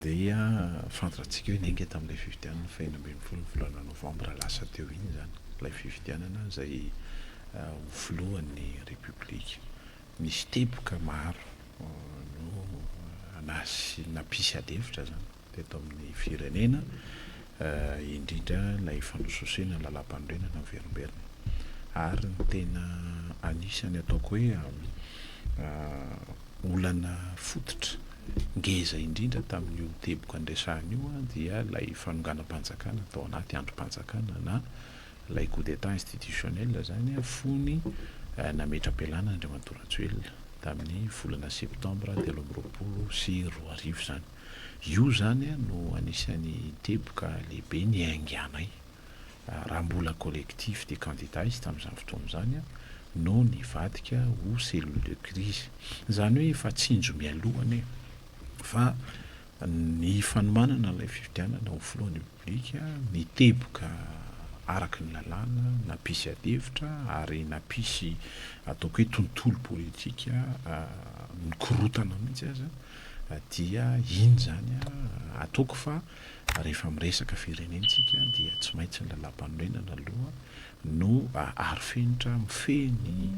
dia fantatsika hoe nenge tamin'ilay fifidianana faina ambin'ny folo ny volana novambra lasa teo iny zany ilay fifidianana izay ho filohan'ny repoblika. Misy teboka maro no nampisy adefitra zany teto amin'ny firenena, indrindra ilay fanososena ny lalam-pandrenana ny verimberina. Ary ny tena anisany ataoko hoe olana fototra ngeza indrindra tamin'io teboka andresahana io dia ilay fanonganam-panjakana atao anaty androm-panjakana na ilay coup d'état institutionnel zany fony nametra-pialana Andriamatoa Rajoelina tamin'ny volana septambra 2024 zany. Io zany no anisan'ny teboka lehibe ny aingianay raha mbola collectif des candidats izy tamin'izany fotoana zany no nivadika ho cellule de crise. Zany hoe efa tsinjo mialohany fa ny fanomanana ilay fifidianana ho filohan'ny repoblika ny teboka araky ny lalàna nampisy adevitra ary nampisy ataoko hoe tontolo politika mikorotana mihitsy aza dia iny zany ataoko fa rehefa miresaka firenentsika dia tsy maintsy ny lalam-panorenana aloha no arifenitra mifeny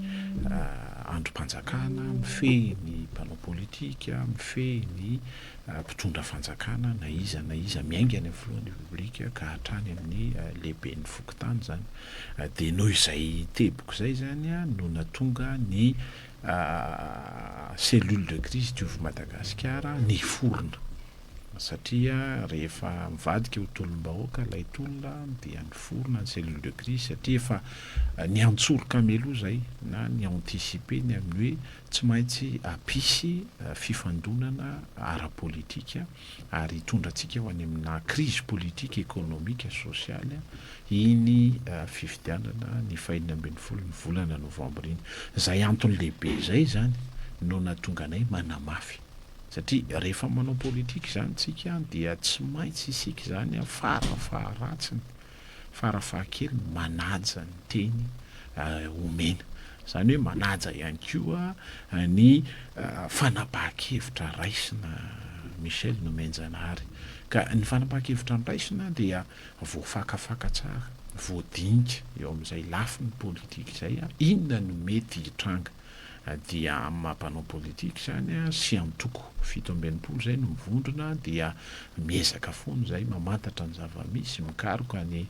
androm-panjakana, mifeny mpanao politika, mifeny mpitondra fanjakana na iza miaingana amin'ny filohan'ny repoblika ka hatrany amin'ny lehiben'ny fokontany zany. Dia noho izay teboka izay zany no natonga ny cellule de crise diovy Madagasikara niforona satria rehefa mivadika ho tolom-bahoaka ilay tolona dia niforona ny cellule de crise satria efa niantsoroka meloha zay na ny anticiper ny amin'ny hoe tsy maintsy ampisy fifandonana ara-politika ary hitondrantsika ho any amina crise politique économique sociale iny fifidianana ny fahinina ambin'ny folo ny volana novambra iny. Zay antony lehibe zay zany no natonga anay manamafy satria rehefa manao politika zany tsika dia tsy maintsy isika zany farafaharatsiny farafahakely manaja ny teny omena, zany hoe manaja ihany koa ny fanapahan-kevitra raisina Michel Nomenjanary. Ka ny fanapahan-kevitra raisina dia voafakafaka tsara, voadinika eo amin'izay lafiny politika izay inona no mety hitranga dia mampanao politika zany sy amtoko 17 zay no mivondrona dia miezaka foana zay mamantatra ny zava-misy, mikaroka ny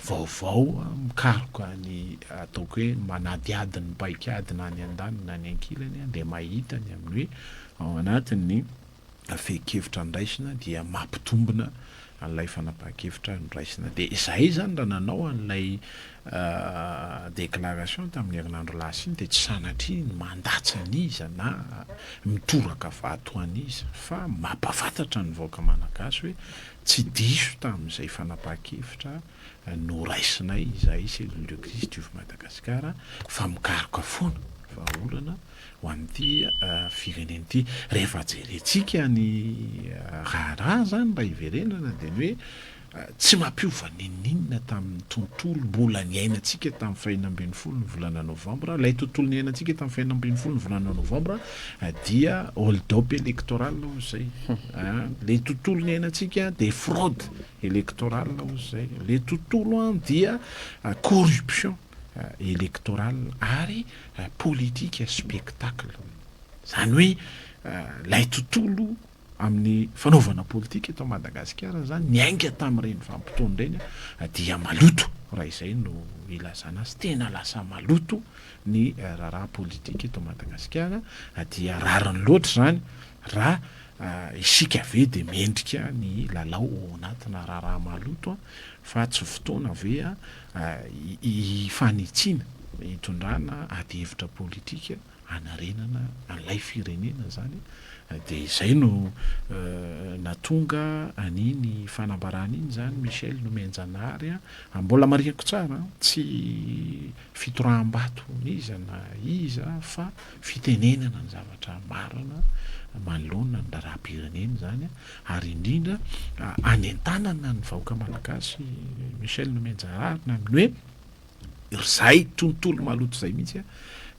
vaovao, mikaroka ny ataoko hoe manadiady ny paikady na ny andaniny na ny ankilany dia mahita ny amin'ny hoe ao anatin'ny fe-kevitra ndraisina dia mampitombona an'ilay fanapahan-kevitra ndraisina. Dia izay zany raha nanao an'ilay déclaration tamin'ny herinandro lasa iny dia tsy sanatria ny mandatsa an'iza na mitoraka vato an'iza fa mampafantatra ny vahoaka malagasy hoe tsy diso tamin'izay fanapahan-kevitra no raisinay izay cellule de crise diovy Madagasikara fa mikaroka foana fa olana ho an'ity firenena ity. Rehefa jerentsika ny raharaha zany raha iverenana dia ny hoe tsy mampiova ninninona tamin'ny tontolo mbola niainantsika tamin'ny fahinina ambin'ny folo ny volana novambra. Ilay tontolo niainantsika tamin'ny fahinina ambin'ny folo ny volana novambra dia hold-up électoral hozy zay. Le tontolo niainantsika dia fraude électorale hozy zay. Le tontolo dia corruption électorale ary politique spectacle. Zany hoe lay tontolo amin'ny fanaovana politika eto Madagasikara zany niainga tamin'ireny vanim-potoana ireny dia maloto raha izay no ilazana azy. Tena lasa maloto ny raharaha politika eto Madagasikara dia rariny loatra zany raha isika ve dia mendrika ny lalao ao anatina raharaha maloto fa tsy fotoana ve ifanitsina hitondrana ady hevitra politika anarenana an'ilay firenena zany. Dia izay no natonga an'iny fanambarana iny zany Michel Nomenjanary mbola marihako tsara tsy fitoraham-bato iza na iza fa fitenenana ny zavatra marina manoloana ny raharaham-pirenena zany ary indrindra anentanana ny vahoaka malagasy Michel Nomenjanary na amin'ny hoe izay tontolo maloto izay mihitsy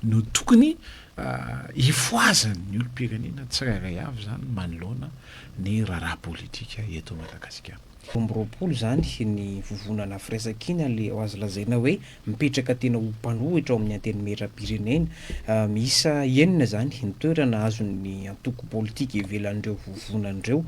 no tokony ifoazany ny olom-pirenena tsirairay avy zany manoloana ny raharaha politika eto Madagasikara. Roapolo zany ny vovonana firaisan-kina le azo lazaina hoe mipetraka tena ho mpanohitra ao amin'ny antenimieram-pirenena. Miisa enina zany ny toerana azon'ny antoko politika ivelan'ireo vovonan'ireo.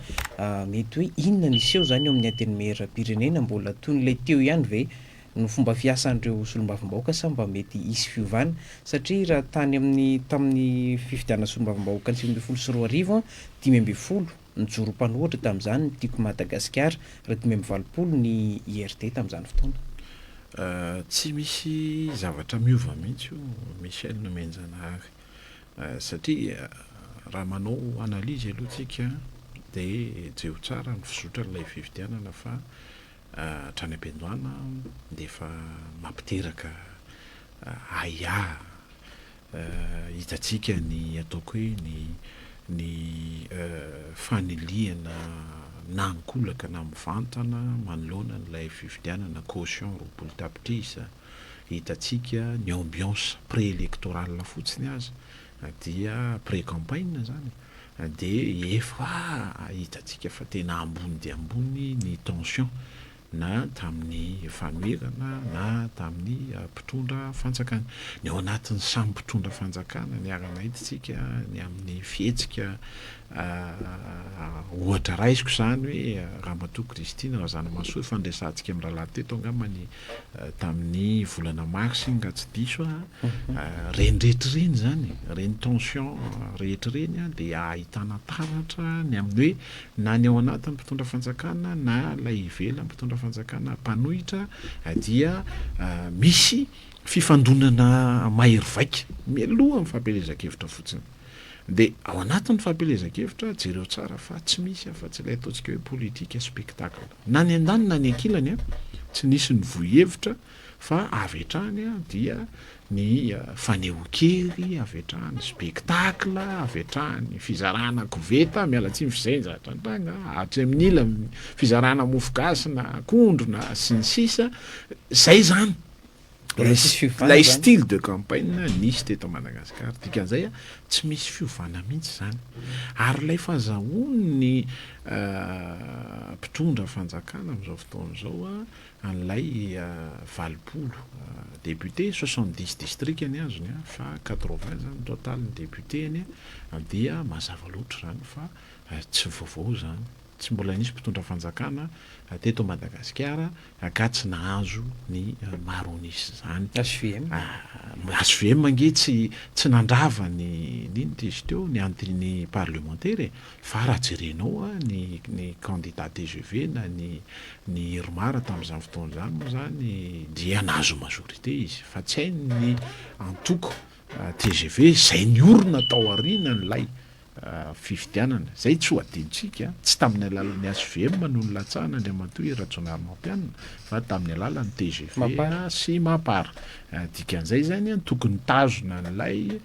Mety hoe inona niseo zany ao amin'ny antenimieram-pirenena mbola toy n'ilay teo ihany ve no fomba fiasan'ireo solombavambahoaka sa mba mety hisy fiovana, satria raha tamin'ny fifidianana solombavambahoaka ny 2024 5 nijoro mpanohitra tamin'izany ny tiako Madagasikara, raha 2020 ny IRT tamin'izany fotoana. Tsy misy zavatra miova mihitsy io Michel Nomenjanahary, satria raha manao analizy aloha tsika dia jeo tsara ny fizotra ilay fifidianana fa hatrany am-piandohana dia efa mampiteraka aia hitatsika ny ataoko hoe ny faniliana na ankolaka na mivantana manoloana n'ilay fifidianana caution roapolo tapitrisa. Hitatsika ny ambiance pré-électorale fotsiny azy dia pré-campagne zany dia efa hitatsika fa tena ambony dia ambony ny tension na tamin'ny fanoherana na tamin'ny mpitondra fanjakana. Ny ao anatin'ny samy mpitondra fanjakana ny ara-mahitsika ny amin'ny fihetsika ohatra raisiko zany hoe Ramatoa Kristina Razanamasoa fandraisantsika amin'ny rahalahy teto angambany tamin'ny volana mars nga tsy diso reny rehetra reny zany reny tension rehetra reny dia ahitana taratra ny amin'ny hoe na ny ao anatin'ny mpitondra fanjakana na lay ivela mpitondra fanjakana mpanohitra dia misy fifandonana mahery vaika mialoha amin'ny fampelezan-kevitra fotsiny. Dia ao anatin'ny fampelezan-kevitra jereo tsara fa tsy misy afa-tsy ilay ataontsika hoe politika spectacle na ny an-dany na ny ankilany tsy nisy ny vohevitra fa avy hatrany dia ny fanehoan-kery avy hatrany spectacle avy hatrany fizarana koveta mialatsiny fizenja trandrana hatry amin'ny ila fizarana mofogasy na akondro na sy ny sisa zay zany lay style de campagne nisy teto Madagasikara. Dikan'izay tsy misy fiovana mihitsy zany ary ilay fahazahoany mpitondra fanjakana amin'izao fotoana izao an'ilay 20 député 70 district ny azony fa 80 zany total ny député ny dia mazava loatra zany fa tsy vaovao zany tsy mbola nisy mpitondra fanjakana teto Madagasikara ka tsy nahazo ny maronisy zany. SVM ange tsy nandrava ny izy teo ny antiny parlementaire fa raha jerenao ny candidat TGV na ny Irmara tamin'izany fotoana zany moa zany dia nahazo majorité izy fa tsy hainy ny antoko TGV zay ny orona tao aoriana n'ilay fifidianana zay tsy ho adintsika tsy tamin'ny alalan'ny SVM no nilatsahana Andriamatoa Rajaonarimampianina fa tamin'ny alalan'ny TGV sy Mapara. Dikan'izay zany tokony tazona n'ilay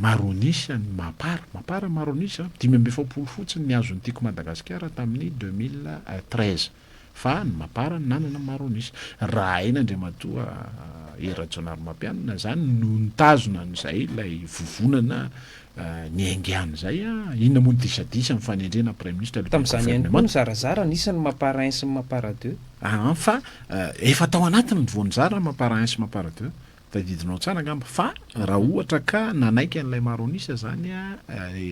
maronisy ny Mapara maronisy 570 fotsiny ny azon'ny tiako Madagasikara tamin'ny 2013 fa ny Mapara nanana maronisy raha aina Andriamatoa Rajaonarimampianina zany no nitazona n'izay ilay vovonana ny aingiany zay inona moa ny disadisa mifanendrena prime ministre tamin'izany ihany koa ny zarazara nisany Mapara 1 sy Mapara 2 fa efa tao anatiny ny voanjara Mapara 1 sy Mapara 2 tadidinao tsara angamba fa raha ohatra ka nanaiky an'ilay maronisa zany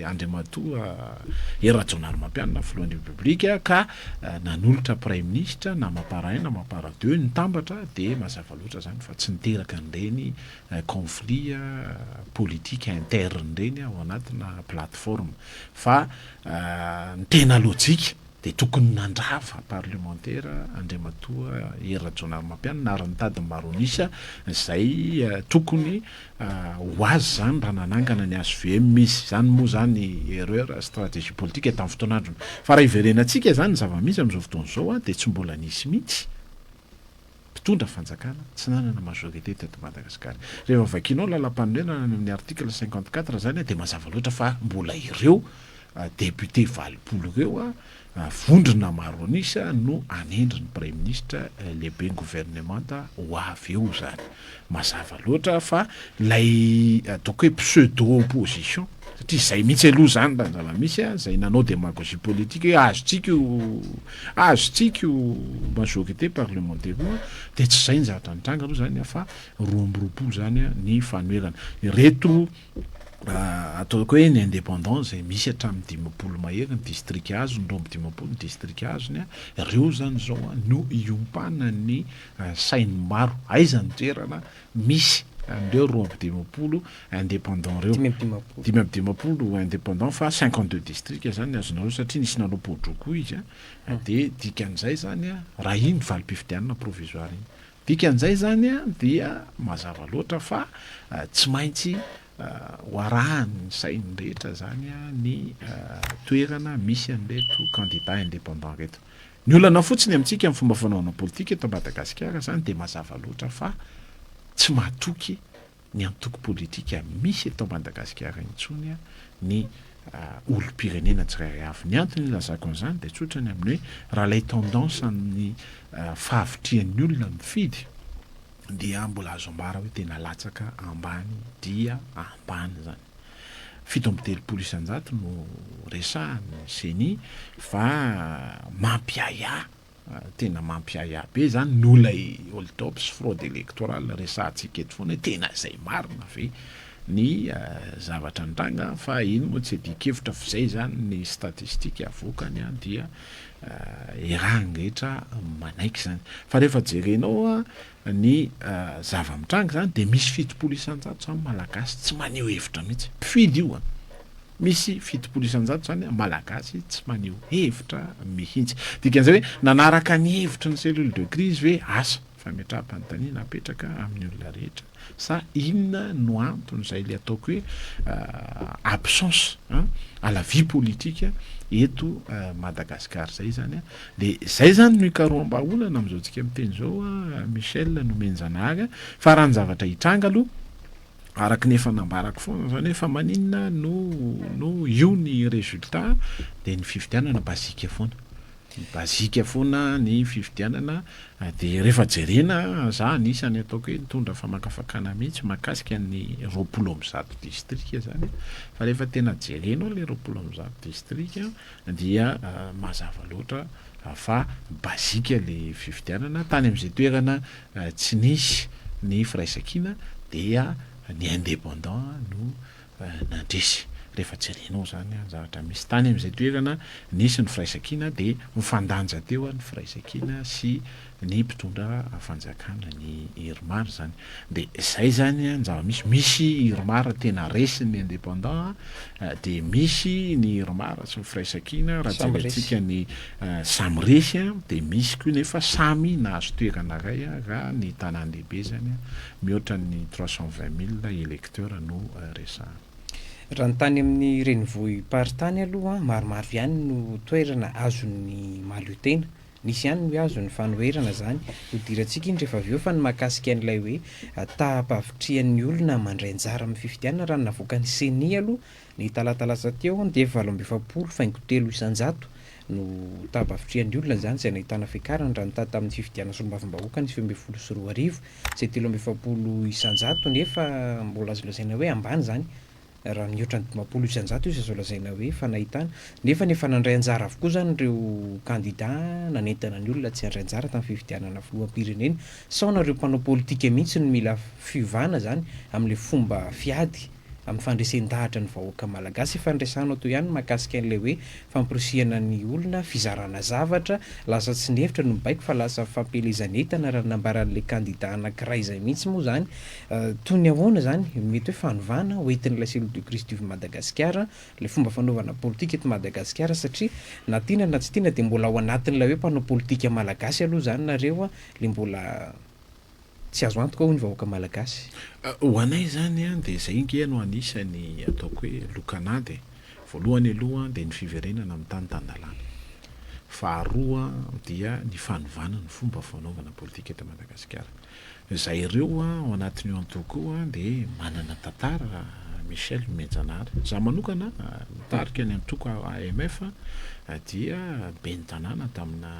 Andriamatoa Rajaonarimampianina filohan'ny Republika ka nanolotra prime ministre na Mapara 1 na Mapara 2 nitambatra dia mazava loatra zany fa tsy niteraka n'ireny conflit politique interne reny ao anatina plateforme fa ny tena lojika dia tokony nandrava parlementaire Andriamatoa Rajaonarimampianina ary nitady maronisa zay tokony ho azy zany raha nanangana ny SVM misy zany moa zany erreur stratégie politique tamin'ny fotoanandrony fa raha iverenantsika zany zava-misy amin'izao fotoana izao dia tsy mbola nisy mihitsy mpitondra fanjakana tsy nanana majorité teto Madagasikara. Rehefa vakinao lalam-panorenana amin'ny article 54 zany dia mazava loatra fa mbola ireo député 20 ireo vondrona maro anisa no anendriny premier ministre lehibe gouvernementa ho avy eo zany mazava loatra fa lay ataoko hoe pseudo opposition satria zay mihitsy aloha zany da zava-misy zay nanao démagogie politique hoe azotsika majorité parlementaire de tsy zay ny zavatra nitranga aloha zany fa roa amby roapolo zany ny fanoerana reto ataoko hoe ny indépendant zay misy hatramin'ny dimapolo mahery ny district azo ny roa amby dimapolo ny district azony reo zany zao no iompana ny sainy maro aiza ny toerana misy andreo roa amby dimapolo indépendant reo dimy amby dimapolo indépendant fa 52 district zany azonareo satria nisy nanao podroko izy de dikan'izay zany raha iny valim-pifidianana provisoire iny dikan'izay zany dia mazava loatra fa tsy maintsy hoarahany sainy rehetra zany ny toerana misy an'reto candidat indépendant reto ny olana fotsiny amintsika amin'ny fomba fanaovana politika eto Madagasikara zany de mazava loatra fa tsy mahatoky ny antoko politika misy eto Madagasikara intsony ny olo-pirenena tsirairay avy ny antony ilazako an'izany de tsotrany amin'ny hoe raha lay tendance amin'ny fahavitrian'ny olona mifidy dia mbola azo ambara hoe tena latsaka ambany dia ambany zany 7.3 isan-jato no resahany seni fa mampiaya tena mampiaya be zany nolay hold-up sy fraude électorale resahantsika eto foana tena zay marina ve ny zavatra nitranga fa iny moa tsy adikevitra fa zay zany ny statistika avokany dia irangetra manaiky zany fa rehefa jerenao ny zava-mitranga zany de misy 7 isan-jato zany malagasy tsy maneho hevitra mihitsy mpifidy io misy 7 isan-jato zany malagasy tsy maneho hevitra mihitsy dikan'izay hoe nanaraka ny hevitra ny cellule de crise hoe asa fametraha-panontaniana apetraka amin'ny olona rehetra sa inona no antony zay le ataoko hoe absence à la vie politique eto Madagasikara zay zany de zay zany no ikaroam-baolana am'izao tsika miteny zao Michel no menjanahary fa raha ny zavatra hitranga aloha araky nefa nambarako foana zany hoe fa maninona no io ny résultat de ny fifidianana basika foana bazika foana ny fifidianana de rehefa jerena za anisany ataoko hoe nitondra famakafakana mihitsy makasika ny 20 district zany fa rehefa tena jerenao le 20 district dia mazava loatra fa bazika le fifidianana tany am'izay toerana tsy nisy ny firaisankina dia ny indépendant no nandresy rehefa jerenao zany zavatra misy tany am'izay toerana nisy ny firaisankina de mifandanja teo ny firaisankina sy ny mpitondra fanjakana ny irmar zany de zay zany misy irmar tena resy ny indépendant de misy ny irmar sy ny firaisankina raha jerentsika ny samy resy de misy koa nefa samy nahazo toerana ray raha ny tanàn-dehibe zany mihoatra ny 320 000 électeurs no resahana raha ny tany amin'ny renivohim-paritany aloha maromaro ihany no toerana azon'ny mahaliotena nisy ihany no azon'ny fanoherana zany hodirantsika iny rehefa avy eo fa ny mahakasika an'ilay hoe tahampavitrian'ny olona mandray anjara amin'ny fifidianana raha navoaka ny seni aloha ny talatalasa teo de 7.7 isan-jato no tahampavitrian'ny olona zany zay nahitana fiakarana raha nitady tamin'ny fifidianana solombavam-bahoaka ny 2024 zay 7.7 isan-jato nefa mbola azo lazaina hoe ambany zany raha mihoatra ny 20 isan-jato izy azo lazaina hoe fa nahitana nefa nefa nandray anjara avokoa zany reo candidat nanentana ny olona tsy handray anjara tamin'ny fifidianana filoham-pirenena sao nareo mpanao politika mihitsy no mila fiovana zany amin'le fomba fiady amin'ny fandresen-dahatra ny vahoaka malagasy fandraisanao toy ihany mahakasika an'ilay hoe fampirisihana ny olona fizarana zavatra lasa tsy nefitra no mibaiko fa lasa fampelezanetana raha nambaran'le candidat anankiray zay mihitsy moa zany toy ny ahoana zany mety hoe fanovana hoentin'ilay cellule de crise du Madagasikara le fomba fanaovana politika eto Madagasikara satria na tiana na tsy tiana de mbola ao anatin'ilay hoe mpanao politika malagasy aloha zany nareo le mbola tsy azo antoka ho ny vahoaka malagasy ho anay zany de zay inge no anisany ataoko hoe lokanady voalohany aloha de ny fiverenana amin'ny tany tandalana faharoa dia ny fanovana ny fomba fanaovana politika eto Madagasikara. Zay ireo ao anatin'io antoko dia manana tantara Michel Menjanary. Za manokana mitarika ny antoko AMF dia ben'ny tanàna tamina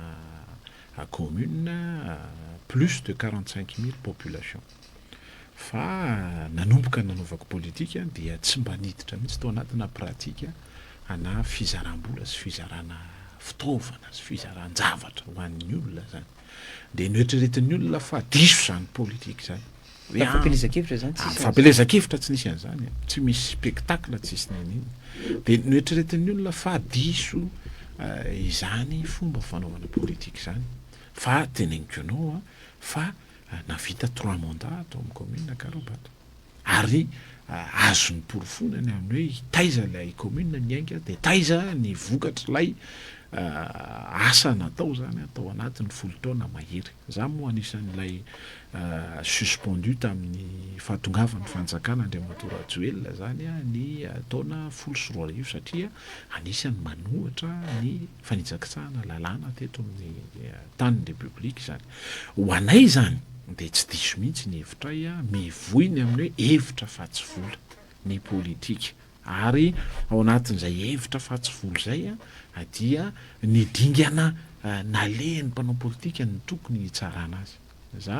commune plus de 45 000 population. Fa nanomboka nanaovako politika dia tsy mba niditra mihitsy tao anatina pratika ana fizaram-bola sy fizarana fitaovana sy fizaran-javatra ho an'ny olona zany. Dia noeritreretin'ny olona fa diso zany politika zany. Fampelezan-kevitra zany fampelezan-kevitra tsy nisy an'izany, tsy misy spectacle tsisy nen'iny. Dia noeritreretin'ny olona fa diso izany fomba fanaovana politika zany. Fa teneniko ianao fa navita 3 mandats tao amin'ny commune Karobato. Ary azony porofonany amin'ny hoe hitaiza ilay commune miainga dia taiza ny vokatra ilay asa natao zany atao anatin'ny folo taona mahery. Za moa anisan'ilay suspendu tamin'ny fahatongavan'ny fanjakana Andriamatoa Rajoelina zany ny taona 10 satria anisany manohatra ny fanitsakitsahana lalàna teto amin'ny tanin'ny Republika zany. Ho anay zany dia tsy diso mihitsy ny hevitray mivoiny amin'ny hoe hevitra fa tsy vola ny politika. Ary ao anatin'izay hevitra fa tsy vola zay dia ny dingana nalehan'ny mpanao politika ny tokony hitsarana azy. Za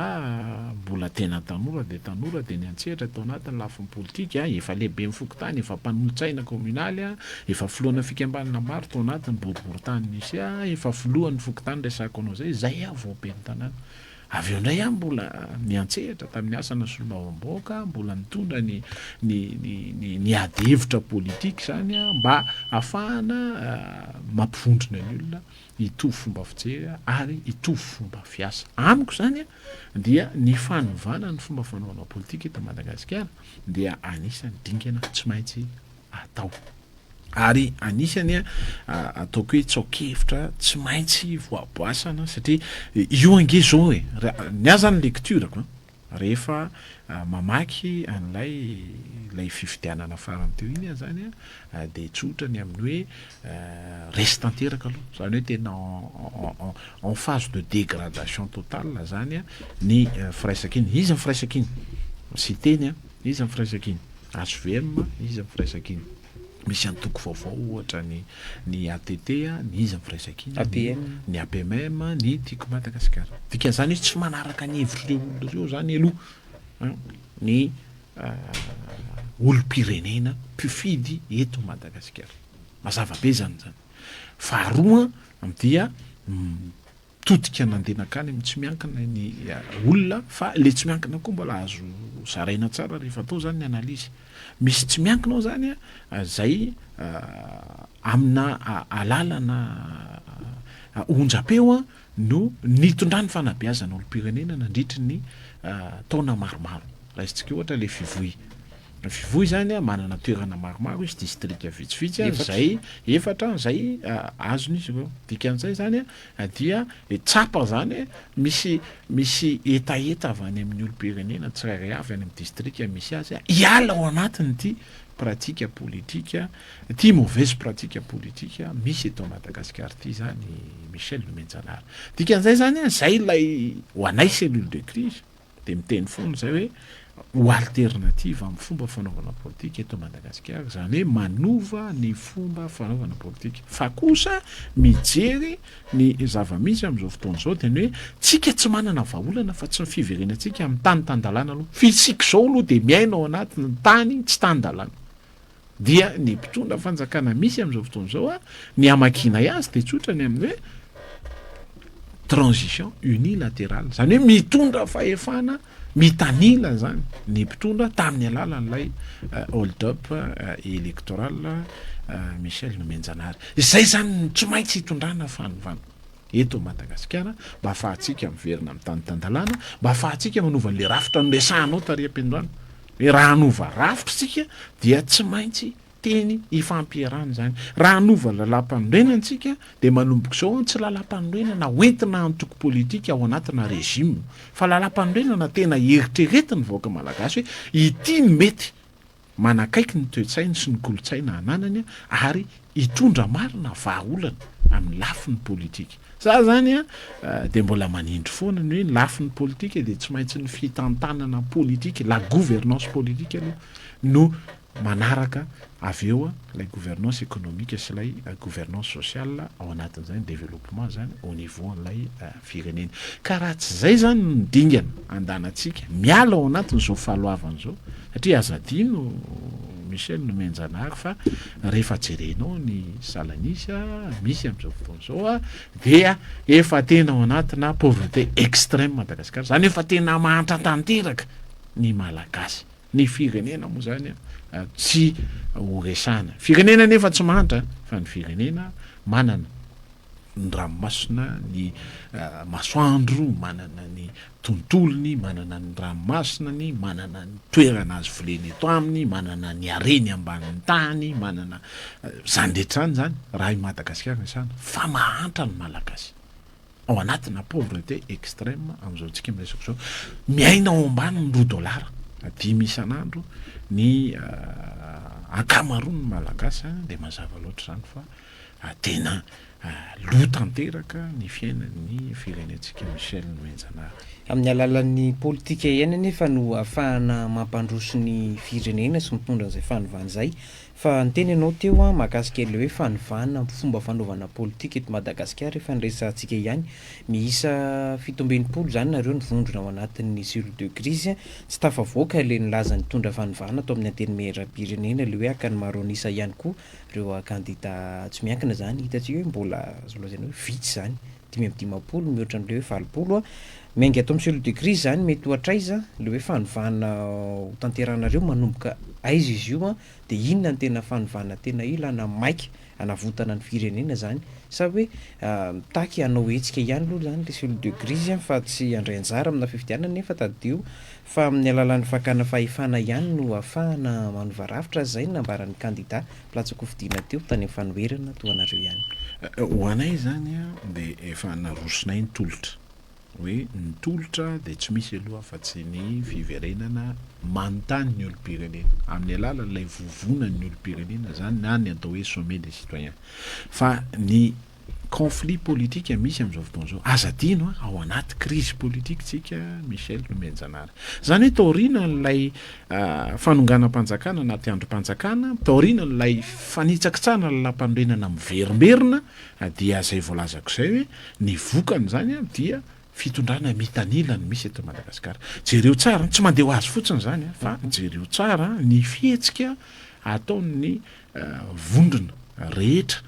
mbola tena tanora dia ny antsehatra tao anatin'ny lafin'ny politika efa lehibe mifokotany, efa mpanolontsaina kominaly efa filoana fikambanana maro tao anatin'ny boriboritany misy efa filohan'ny fokotany resako anao zay voaben'ny tanàna. Avy eo indray mbola niantsehatra tamin'ny asana solombavamboaka, mbola nitondra ny ady hevitra politika zany mba ahafahana mampivondrona ny olona hitovy fomba fijery ary hitovy fomba fiasa. Amiko zany dia ny fanovana ny fomba fanaovana politika eto Madagasikara dia anisany dingana tsy maintsy atao. Ary anisany ataoko hoe tsaokevitra tsy maintsy voaboasana satria io ange zao ny azany lecturako rehefa mamaky an'ilay fifidianana farany teo iny zany dia tsotrany amin'ny hoe resy tanteraka aloha zany hoe tena en phase de dégradation totale zany ny firaisakiny. Izy ny firaisakiny sy teny izy ny firaisakiny HVM izy ny firaisakiny misy antoko vaovao ohatra ny ATT ny izy ny firaisakiny ny APMM ny Tiako Madagasikara. Dikan'izany izy tsy manaraka ny hevitry ireo zany aloha ny olom-pirenena mpifidy eto Madagasikara. Mazava be zany. Faharoa dia todika nandenakany tsy miankina ny olona fa le tsy miankina koa mbola azo zaraina tsara rehefa atao zany ny analizy. Misy tsy miankina ao zany zay amina alalana onjapeo no nitondrany fanabeazana olom-pirenena nandritry ny taona maromaro. Raha isitsika ohatra le fivoy zany manana toerana maromaro izy distrika vitsivitsy zay efatra zay azony izy ireo. Dikan'izay zany dia tsapa zany misy etaeta avy any amin'ny olom-pirenena tsirairay avy any amin'ny distrika misy azy hiala ao anatiny ty pratika politika ty mauvaise pratika politika misy eto Madagasikara ty zany Michel Menjanary. Dikan'izay zany zay lay ho anay cellule de crise dia miteny foana zay hoe ho alternative amin'ny fomba fanaovana politika eto Madagasikara zany hoe manova ny fomba fanaovana politika. Fa kosa mijery ny zava-misy amin'izao fotoana izao dia hoe tsika tsy manana vahaolana fa tsy ny fiverenantsika amin'ny tany tan-dalàna aloha. Fisika izao aloha dia miaina ao anatin'ny tany tsy tan-dalàna. Dia ny mpitondra fanjakana misy amin'izao fotoana izao ny amakiana azy dia tsotra ny amin'ny hoe transition unilatérale zany hoe mitondra fahefana mitanila zany ny mpitondra tamin'ny alalan'ilay hold up électoral Michel Menjanary. Izay zany tsy maintsy hitondrana fanovana eto Madagasikara mba ahafahantsika miverina amin'ny tany tan-dalàna, mba ahafahantsika manova an'le rafitra noresahanao taria am-piandohana. Raha hanova rafitra tsika dia tsy maintsy teny ifampiarana zany. Raha hanova lalam-panorenana tsika dia manomboka izao tsy lalam-panorenana hoentina antoko politika ao anatina rejima fa lalam-panorenana tena eritreretiny vahoaka malagasy hoe ity ny mety manakaiky ny toe-tsainy sy ny kolotsaina ananany ary hitondra marina vahaolana amin'ny lafiny politika. Za zany dia mbola manindry foana ny hoe lafiny politika dia tsy maintsy ny fitantanana politika, la gouvernance politique aloha no manaraka avy eo lay gouvernance économique sy lay gouvernance sociale ao anatin'izay ny développement zany au niveau an'ilay firenena. Ka raha tsy zay zany no dingana andanantsika miala ao anatin'izao fahaloavana zao, satria azadino Michel no menjanahary fa rehefa jerenao ny salanisy misy amin'izao fotoana zao dia efa tena ao anatina pauvreté extrême Madagasikara, zany efa tena mahantra tanteraka ny malagasy. Ny firenena moa zany tsy horesana. Firenena nefa tsy mahantra fa ny firenena manana ny ranomasina, ny masoandro, manana ny tontolony, manana ny ranomasina, manana ny toerana azy voleny eto aminy, manana ny areny ambanin'ny tany, manana zany rehetrany zany raha i Madagasikara resana fa mahantra ny malagasy ao anatina pauvreté extrême amin'izao tsika miresaka zao, miaina ao ambany $10 dimy isan'andro ny ankamaroan'ny malagasy dia mazava loatra zany fa tena lo tanteraka ny fiainan'ny firenentsika Michel no menjanahary. Amin'ny alalan'ny politika ihany nefa no ahafahana mampandroso ny firenena sy mitondra an'izay fanovana izay. Fa ny teny ianao teo mahakasika ilay hoe fanovana fomba fanaovana politika eto Madagasikara efa niresantsika ihany. Miisa 17 zany nareo nivondrona ao anatin'ny cellule de crise, tsy tafavoaka ilay nilaza nitondra fanovana atao amin'ny antenimieram-pirenena ilay hoe akany maronisa ihany koa ireo kandida tsy miankina zany hitantsika hoe mbola azo lazaina hoe vitsy zany 5-10 mihoatra n'ilay hoe 20 miainga atao amin'ny cellule de crise zany mety ohatraiza ilay hoe fanovana ho tanteranareo manomboka aiza izy io dia inona ny tena fanovana tena ilana maika anavotana ny firenena zany sa hoe taky anao hetsika ihany aloha zany le cellule de crise fa tsy andray anjara amina fifidianana nefa tadio fa amin'ny alalan'ny fakana fahefana ihany no ahafahana manovarafitra zay nambaran'ny kandida platsako fidiana teo tany amin'ny fanoherana toanareo ihany. Ho anay zany dia efa narosonay ny tolotra hoe ny tolotra dia tsy misy aloha fa-tsy ny fiverenana manontany ny olom-pirenena amin'ny alalan'ilay vovonan'ny olom-pirenena zany na ny atao hoe sommet des citoyens. Fa ny conflit politique misy amin'izao fotoana zao azadino ao anaty crise politique tsika Michel no menjanahary. Zany hoe taoriana n'ilay fanonganam-panjakana anaty androm-panjakana, taoriana n'ilay fanitsakitsana lalam-panorenana miverimberina dia zay voalazako zay hoe ny vokany zany dia fitondrana mitanila ny misy eto Madagasikara. Jereo tsara tsy mandeha ho azy fotsiny zany fa jereo tsara ny fihetsika ataon'ny vondrona rehetra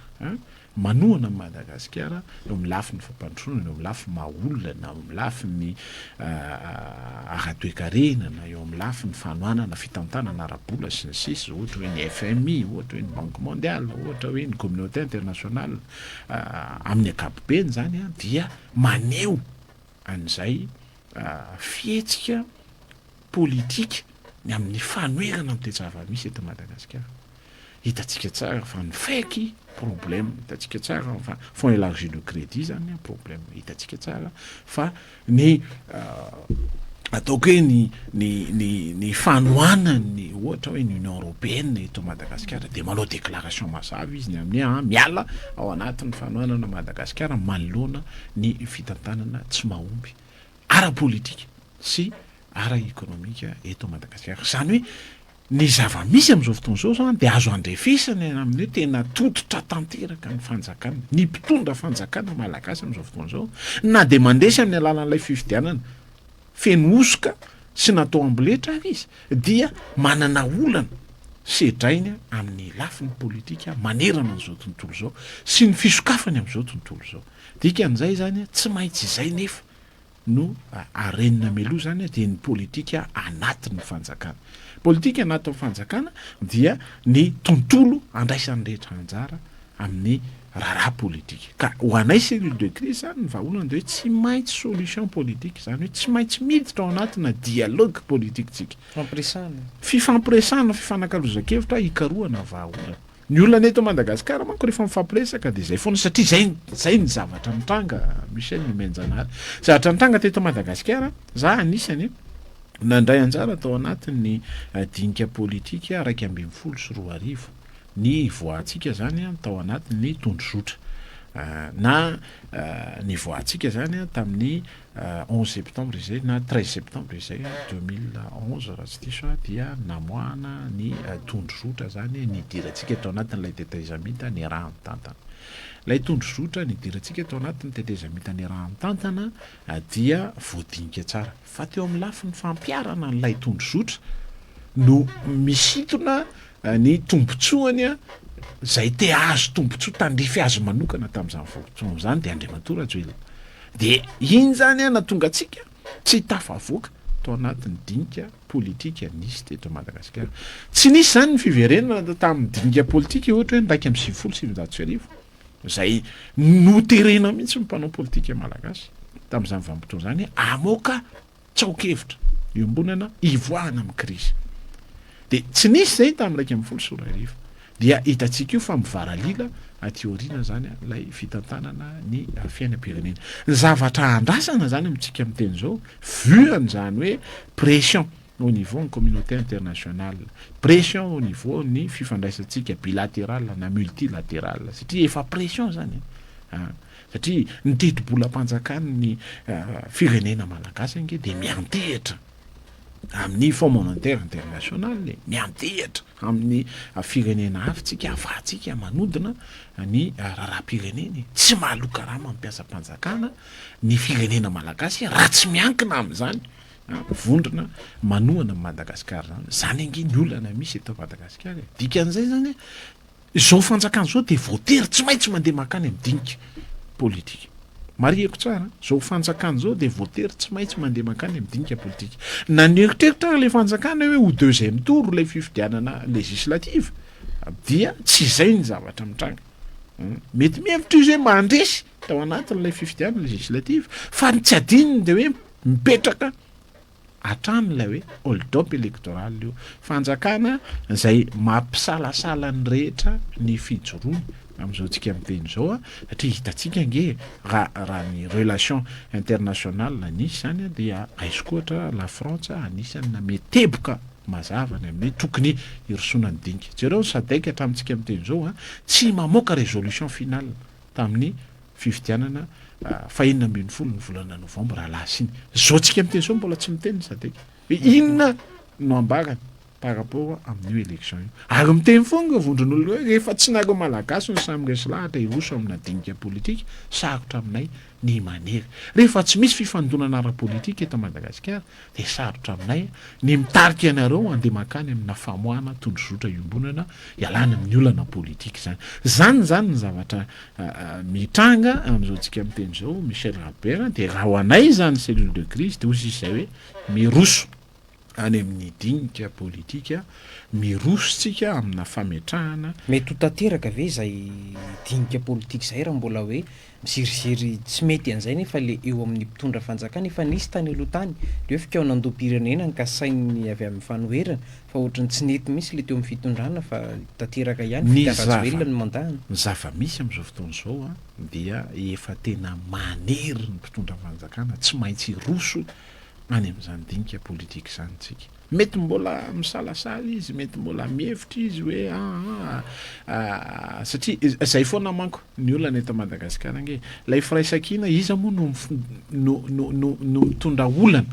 manohana Madagasikara eo amin'ny lafiny fampandrosoana, eo amin'ny lafiny mahaolona, eo amin'ny lafiny ara-toekarenana, eo amin'ny lafiny fanohanana fitantanana ara-bola sy ny sisa, ohatra hoe ny FMI, ohatra hoe ny Banque mondiale, ohatra hoe ny communauté internationale amin'ny ankapobeny zany dia maneho an'izay fihetsika politika ny amin'ny fanoherana amin'ny toe-java-misy eto Madagasikara. Hitantsika tsara fa ny faiky problème, hitantsika tsara fa fonds élargi de crédit zany problème, hitantsika tsara fa ny ataoko hoe ny fanohanany ohatra hoe ny Union européenne eto Madagasikara dia manao déclaration mazava izy ny amin'ny miala ao anatin'ny fanohanana Madagasikara manoloana ny fitantanana tsy mahomby ara-politika sy ara-économique eto Madagasikara. Zany hoe ny zava-misy amin'izao fotoana zao zany dia azo andrefisany amin'ny hoe tena tototra tanteraka ny fanjakana, ny mpitondra fanjakana malagasy amin'izao fotoana zao na dia mandesy amin'ny alalan'ilay fifidianana feno osoka sy natao amboletra ary izy dia manana olana sedrainy amin'ny lafiny politika manerana an'izao tontolo zao sy ny fisokafany amin'izao tontolo zao. Dikan'izay zany tsy maintsy izay nefa no arenina meloa zany dia ny politika anatin'ny fanjakana. Politika anatin'ny fanjakana dia ny tontolo andraisan'ny rehetra anjara amin'ny raharaha politika. Ka ho anay cellule de crise zany ny vahaolana dia hoe tsy maintsy solution politique, zany hoe tsy maintsy miditra ao anatina dialogue politique tsika. Fifampiresana, fifanankalozan-kevitra hikarohana vahaolana. Ny olona eto Madagasikara manko rehefa mifampiresaka dia zay foana satria zay ny zavatra mitranga Michel no menjanahary. Zavatra mitranga teto Madagasikara za anisany nandray anjara tao anatin'ny dinika politika 2012 ny voatsika zany tao anatin'ny tondrozotra na nivoantsika zany a tamin'ny 11 septembre izay na 13 septembre izay 2011 raha tsy diso a dia namoahana ny tondro zotra zany nidirantsika tao anatin'ilay tetezamita ny raha mitantana. Lay tondro zotra nidirantsika tao anatin'ny tetezamita ny raha mitantana dia voadinika tsara fa teo amin'ny lafiny fampiarana n'lay tondro zotra no misintona ny tombotsoany a zay te azo tombotsoa tandrify azo manokana tamin'izany fotoana zany de Andriamatora Rajoelina. De iny zany a natonga atsika tsy tafavoaka tao anatin'ny dinika politika nisy teto Madagasikara. Tsy nisy zany ny fiverenana tamin'ny dinika politika ohatra hoe 1.770 zay noterena mihitsy ny mpanao politika malagasy tamin'izany vanim-potoana zany amoaka tsaokevitra iombonana ivoahana amin'ny krizy. De tsy nisy zay tamin'ny 1.7 dia hitatsika io fa mivaralila aty aoriana zany lay fitantanana ny fiainam-pirenena. Ny zavatra andrasana zany amintsika amin'ny teny zao vuany zany hoe pression au niveau ny communauté internationale, pression au niveau ny fifandraisantsika bilatéral na multilatéral satria efa pression zany satria ny teti-bolam-panjakana ny firenena malagasy ange de miantehitra amin'ny Fonds monétaire international miantehitra amin'ny firenena hafa-tsika afahantsika manodina ny raharam-pireneny tsy mahaloka raha mampiasa mpanjakana ny firenena malagasy raha tsy miankina amin'izany vondrona manohana Madagasikara zany ange ny olana misy eto Madagasikara. Dikan'izay zany zao fanjakana zao de voatery tsy maintsy mandeha makany amin'ny dinika politika. Marieko tsara zao fanjakana zao de voatery tsy maintsy mandeha makany amin'ny dinika politika. Na nieritreritra le fanjakana hoe ho deuxième tour lay fifidianana législative dia tsy izay ny zavatra mitranga. Mety mihevitra izy hoe mandresy tao anatin'ilay fifidianana législative fa tsy adininy de hoe mipetraka atran'ilay hoe hold-up électoral io fanjakana zay mampisalasala ny rehetra ny fijoroany am'izao tsika miteny zao satria hitatsika nge raha ny relation internationale nisy zany dia aisko ohatra la France anisany nameteboka mazavany amin'ny tokony irosoana ny dinika. Jereo sadaika hatramintsika miteny zao tsy mamoaka résolution finale tamin'ny fifidianana fahenina ambin'ny folo ny volana novambra lasiny. Zao tsika miteny zao mbola tsy miteny sadaika hoe inona no ambarany par rapport amin'io élection io. Ary miteny fonga vondron'olo hoe rehefa tsy nareo malagasy ny samy resy lahatra iroso amina dinika politika sarotra aminay ny manery. Rehefa tsy misy fifandonana ara-politika eto Madagasikara de sarotra aminay ny mitarika anareo andeha makany amina famoahana tondro zotra iombonana ialana amin'ny olana politika zany. Zany ny zavatra mitranga am'izao tsika miteny zao Michel Rabert de raha ho anay zany cellule de crise de hozy izay hoe miroso any amin'ny dinika politika mirosotsika amina fametrahana. Mety ho tanteraka ve zay dinika politika zay raha mbola hoe misiriziry tsy mety an'izay nefa le eo amin'ny mpitondra fanjakana efa nisy tany aloha tany le hoe fikaonandoam-pirenena nkasainy avy amin'ny fanoherana fa ohatrany tsy nety misy le teo amin'ny fitondrana fa tanteraka ihany fitarajoelona ny mandahana. Ny zava-misy am'izao fotoana zao dia efa tena manery ny mpitondra fanjakana tsy maintsy roso any amin'izany dinika politika zany tsika. Mety mbola misalasala izy, mety mbola mihevitra izy hoe satria zay foana manko ny olana eto Madagasikara nge lay firaisan-kina iza moa no mitondra olana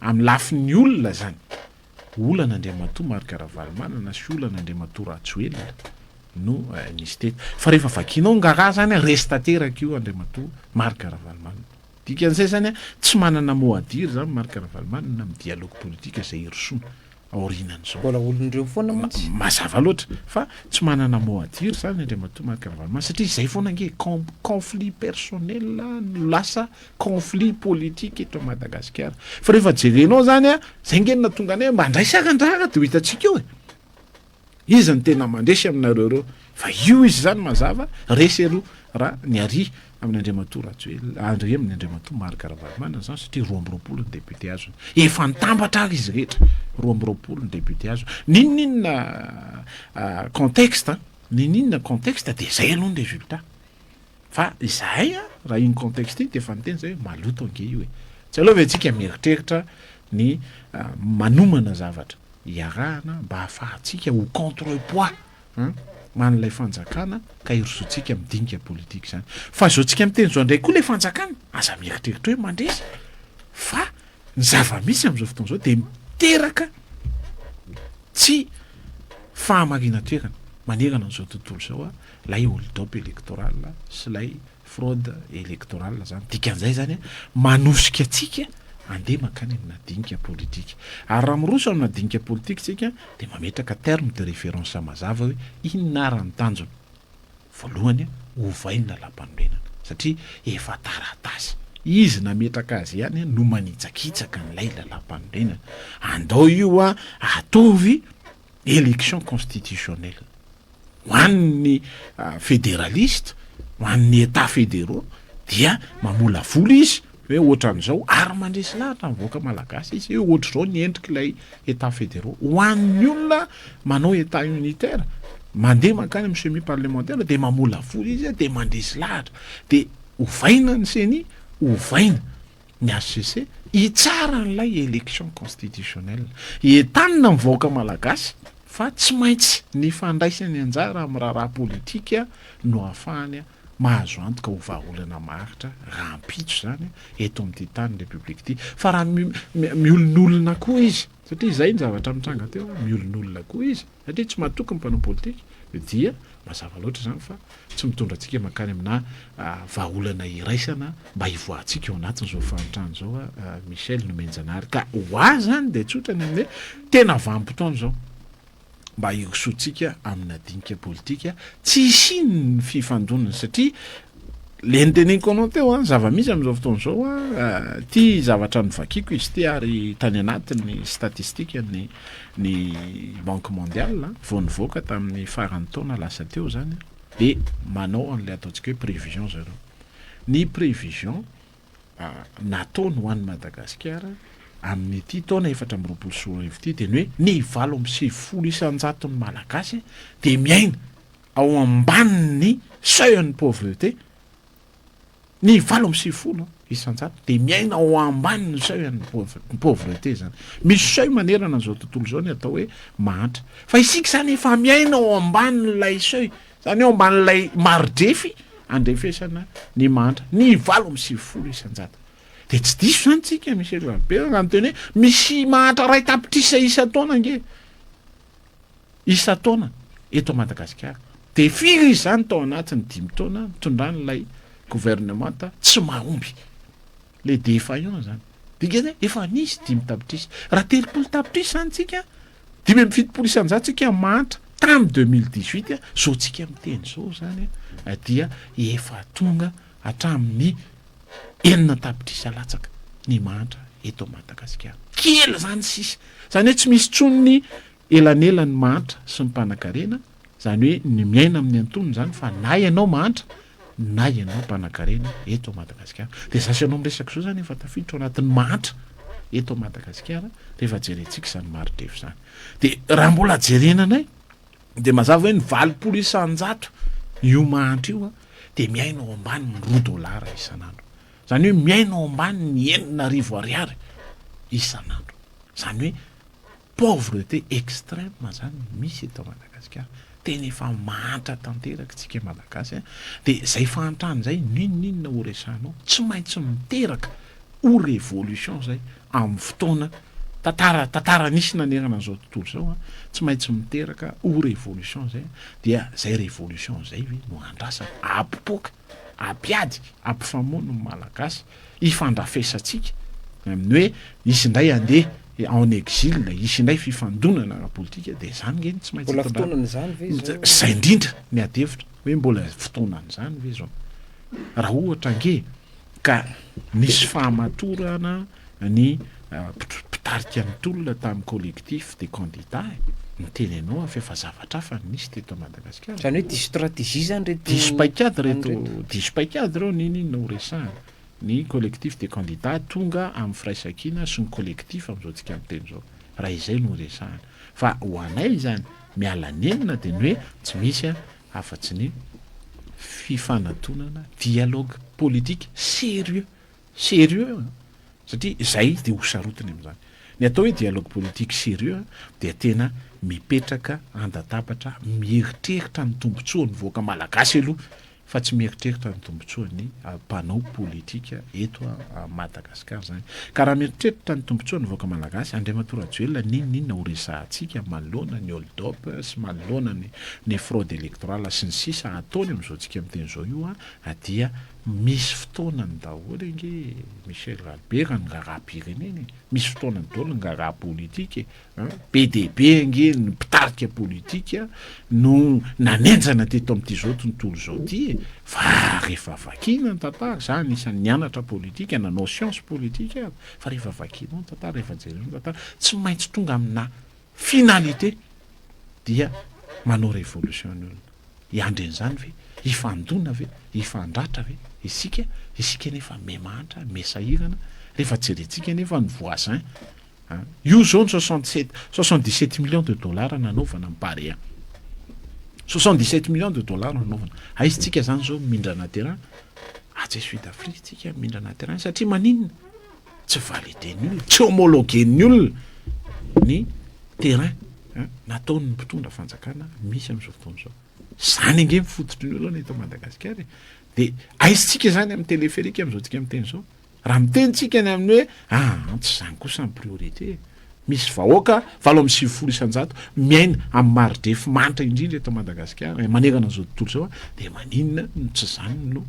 amin'ny lafin'ny olona zany. Olana Andriamatoa Marc Ravalomanana sy olana Andriamatoa Rajoelina no nisy teto. Fa rehefa vakinao ngaraha zany resy tanteraka io Andriamatoa Marc Ravalomanana. Dikan'izay zany tsy manana moadiry zany Marc Ravalomanana amin'ny dialogue politika zay irosoana aorinan'izao. Mbola olon'ireo foana mantsy mazava loatra fa tsy manana moadiry zany Andriamatoa Marc Ravalomanana satria zay foana nge conflit personnel no lasa conflit politique eto Madagasikara. Fa rehefa jerenao zany zay nge natonga anay mba andray sakan-drahara de ho hitatsika eo izy ny tena mandresy aminareo reo fa io izy zany mazava resy aloha raha ny ary amin'ny Andriamatoa Rajoelina andre amin'ny Andriamatoa Marc Ravalomanana zany satria 220 ny député azony efa nitambatra ary izy rehetra 220 ny député azony ninona contexte ninona contexte de zay aloha ny résultat fa izahay raha iny contexte iny de efa niteny zay maloto ange io tsy aloha ve antsika mieritreritra ny manomana zavatra iarahana mba ahafahantsika ho contrepoids man'ilay fanjakana ka irosotsika midinika politika zany fa zao tsika miteny zao ndray koa lay fanjakana aza mieritreritra hoe mandresy fa ny zava-misy am'izao fotoana zao de miteraka tsy fahamarina toerana manerana an'izao tontolo zao a lay hold-up électoral sy lay fraude électoral zany dikan'izay zany a manosika atsika andeha makany amina dinika politika ary raha miroso amina dinika politika tsika de mametraka terme de référence mazava hoe inona arany tanjona voalohany ovaina lam-panorenana satria efa taratasy izy nametraka azy ihany no manitsakitsaka n'ilay lalam-panorenana andao io a atovy élection constitutionnelle ho an'ny fédéraliste ho an'ny état fédéraux dia mamola vola izy hoe ohatran'izao ary mandresy lahatra mivoaka malagasy izy hoe ohatr'izao ny endrik'ilay état fédéraux ho an'ny olona manao état unitaire mandeha makany amin'ny semi parlementaire de mamola vola izy de mandresy lahatra de ovaina ny seny ovaina ny HCC hitsara n'ilay élection constitutionnelle entanina mivoaka malagasy fa tsy maintsy ny fandraisany anjara amin'ny raharaha politika no ahafahany mahazo antoka ho vahaolana maharitra raha ampitso zany eto amin'ity tany république ity fa raha miolonolona koa izy satria izay ny zavatra mitranga teo miolonolona koa izy satria tsy mahatoky ny mpanao politika dia mazava loatra zany fa tsy mitondra antsika makany amina vahaolana iraisana mba hivoahantsika eo anatin'izao fanotrano zao Michel Nomenjanary ka ho azy zany de tsotrany amin'le tena vanim-potoana zao mba irosotsika amina dinika politika tsy isiny ny fifandonana satria le niteneniko anao teo zava-misy am'izao fotoana zao ty zavatra novakiko izy ty ary tany anatin'ny statistika ny banque mondiale vao nivoaka tamin'ny farany taona lasa teo zany de manao an'le ataontsika hoe prévision zareo ny prévision nataony ho an'ny Madagasikara amin'ny ty taona 2024 ty de ny hoe ny 7.50 isan-jaton'ny malagasy de miaina ao ambanin'ny seuil-ny pauvreté ny 7.50 isan-jato de miaina ao ambanin'ny seuil-ny pauvreté zany misy seuil manerana an'izao tontolo zao ny atao hoe mahatra fa isika zany efa miaina ao ambanin'ilay seuil zany ao ambanin'ilay marodrefy andrefesana ny mahatra ny 7.50 isan-jato de tsy diso zany tsika misy be raha teny hoe misy mahatra ray tapitrisa isa-taona nge isa-taona eto Madagasikara de firy zany tao anatin'ny 5 taona mitondran'ilay gouvernement tsy mahomby le défaillant zany dikany efa nisy 5 tapitrisa raha 3 tapitrisa zany tsika 5.70 isan-jato tsika mahatra tamin'ny 2018 zao tsika miteny zao zany dia efa tonga hatramin'ny 9 tapitrisa latsaka ny mahatra eto Madagasikara kely zany sisa zany hoe tsy misy tsonony elanelany mahatra sy ny mpanan-karena zany hoe ny miaina amin'ny antonony zany fa na ianao mahatra na ianao mpanan-karena eto Madagasikara de zasy ianao miresaka zao zany efa tafiditra ao anatin'ny mahatra eto Madagasikara rehefa jerentsika zany marodrefy zany de raha mbola jerenanay de mazava hoe ny 20 isan-jato io mahatra io de miaina ao ambanin'ny $10 isan'andro zany hoe miaina ao ambanin'ny 9,000 ariary isan'andro zany hoe pauvreté extrême zany misy eto Madagasikara tena efa mahatra tanteraka tsika malagasy de zay fahantrany zay ninona ho resanao tsy maintsy miteraka ho révolution zay amin'ny fotoana tantara nisy nanerana an'izao tontolo zao tsy maintsy miteraka ho révolution zay dia zay révolution zay no andrasa apipoka apiady ampifamono ny malagasy ifandrafesatsika amin'ny hoe isy ndray andeha en exil isy ndray fifandonana arapolitika de zany ngeny tsy maintsy mbola fotoanany zany ve zay indrindra ny adevitra hoe mbola fotoanany zany ve zao raha ohatra nge ka nisy fahamatorana ny pitarika ny tolona tamin'ny collectif des candidats ny tenenao fa zavatra fa nisy teto Madagasikara zany hoe diso stratégie zany reto diso paikady reo ninona ho resahana ny collectif des candidats tonga amin'ny firaisankina sy ny collectif am'izao tsika miteny zao raha izay no resahana fa ho anay zany mialanenina de ny hoe tsy misy afa-tsy ny fifanantonana dialogue politique sérieux satria zay de ho sarotiny am'izany ny atao hoe dialogue politique sérieux dia tena mipetraka andatabatra mieritreritra ny tombontsoa ny voaka malagasy aloha fa tsy mieritreritra ny tombontsoa ny mpanao politika eto a Madagasikara zany ka raha mieritreritra ny tombontsoa ny voaka malagasy Andriamatora Rajoelina ninona ho resahantsika manoloana ny hold-up sy manoloana ny fraude électorale sy ny sisa ataony amin'izao tsika amin'teny zao io dia misy fotoanany daholo nge Michel Albert ny rahapireneny misy fotoanany daholo nga raha politique PDB nge ny mpitarika politika no nanenjana teto amin'ity zao tontolo zao ty fa rehefa vakina ny tantara zany isan'ny nianatra politika nanao science politique fa rehefa vakina ny tantara rehefa jerena ny tantara tsy maintsy tonga amina finalité dia manao révolution ny olona iandren'izany ve ifandona ve ifandratra ve isika nefa memantra mesahirana rehefa jerentsika nefa ny voisin io zao ny 77 millions de dollars nanaovana ny Barea 77 millions de dollars nanaovana aisytsika zany zao mindrana terrain tsy Sud-Afrique tsika mindrana terrain satria maninona tsy valideny olona tsy homologueny olona ny terrain nataony mpitondra fanjakana misy amin'izao fotoana zao zany nge mifototry ny olona eto Madagasikara de aisytsika zany amin'ny téléphérique amin'izao tsika miteny zao raha mitenitsika ny amin'ny hoe tsy zany kosa ny priorité misy vahoaka 7.9 miaina amin'ny maridefo manitra indrindra eto Madagasikara manerana zao tontolo zao de maninona tsy zany no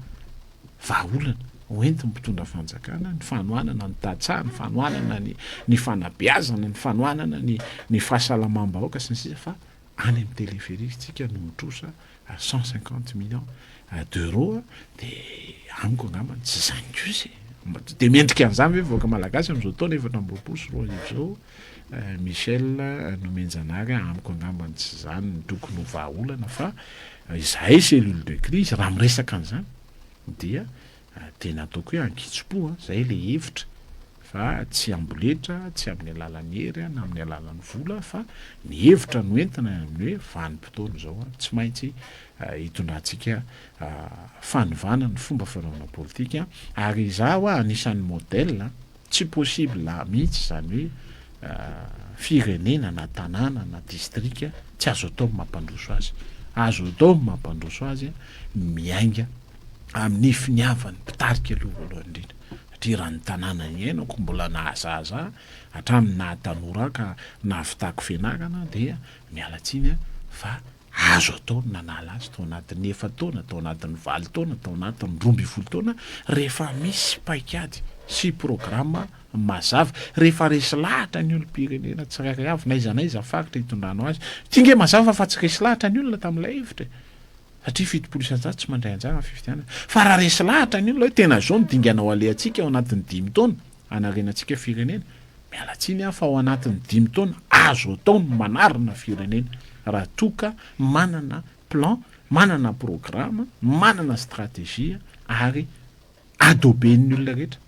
vahaolana hoenty mpitondra fanjakana ny fanoanana ny tatsah ny fanoanana ny fanabeazana ny fanoanana ny fahasalamam-bahoaka sy ny sisa fa any amin'ny téléphérique tsika no mitrosa 150 millions d'euros de amiko angamba tsy zany kosa de miendrika an'izany hoe voaka malagasy amin'izao taona 2024 zao Michel Nomenjanary amiko angamba tsy zany ny tokony ho vahaolana fa izahay cellule de crise raha miresaka an'izany dia tena ataoko hoe ankitso-po zay le hevitra fa tsy amboletra tsy amin'ny alalan'ny hery na amin'ny alalan'ny vola fa ny hevitra no entina amin'ny hoe vanim-potoana zao tsy maintsy hitondrantsika fanovana ny fomba fanaovana politika ary izaho anisan'ny modèle tsy possible mihitsy zany hoe firenena na tanàna na distrika tsy azo atao mampandroso azy azo atao mampandroso azy miainga amin'ny finiavany mpitarika aloha voalohany indrindra satria raha ny tanàna ny ainako mbola nahazaza hatramin'ny nahatanora ka nahavitako fianarana dia mialatsiny fa azo atao nanala azy tao anatin'ny 9 taona tao anatin'ny 8 taona tao anatin'ny 12 taona rehefa misy paikady sy programma mazava rehefa resy lahatra ny olom-pirenena tsirairay avy naizanaiza faritra hitondranao azy tinge mazava fa tsy resy lahatra ny olona tamin'ilay hevitra satria fitopolo isan-jato tsy mandray anjara fifidianana fa raha resy lahatra ny olona hoe tena zao ny dinganao alehantsika ao anatin'ny 10 taona anarenantsika firenena mialatsiny fa ao anatin'ny 10 taona azo atao ny manarina firenena raha toka manana plan manana programma manana stratégie ary adoben'ny olona rehetra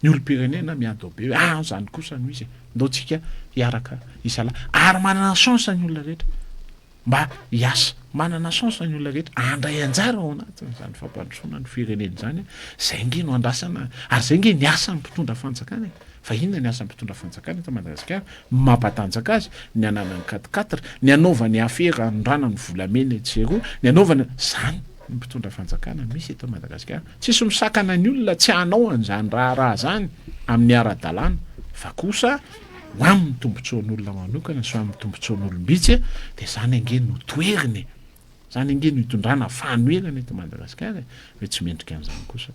ny olom-pirenena miadobe hoe zany kosa no izy ndao tsika hiaraka isala ary manana chance ny olona rehetra mba hiasa manana chance ny olona rehetra andray anjara ao anatiny zany fampandrosoana ny firenena zany zay nge no andrasana ary zay nge niasa ny mpitondra fanjakana fa inona ny asa mpitondra fanjakana eto Madagasikara mampatanjaka azy ny ananany 4-4 ny anaovany afera ny rana ny volamena tsero ny anaovany zany ny mpitondra fanjakana misy eto Madagasikara tsisy misakana ny olona tsy hanao an'izany raha zany amin'ny ara-dalàna fa kosa ho amin'ny tombontsoan'olona manokana sy amin'ny tombontsoan'olombitsy de zany ange no toeriny zany ange no hitondrana fanoelana eto Madagasikara hoe tsy mendrika an'izany kosa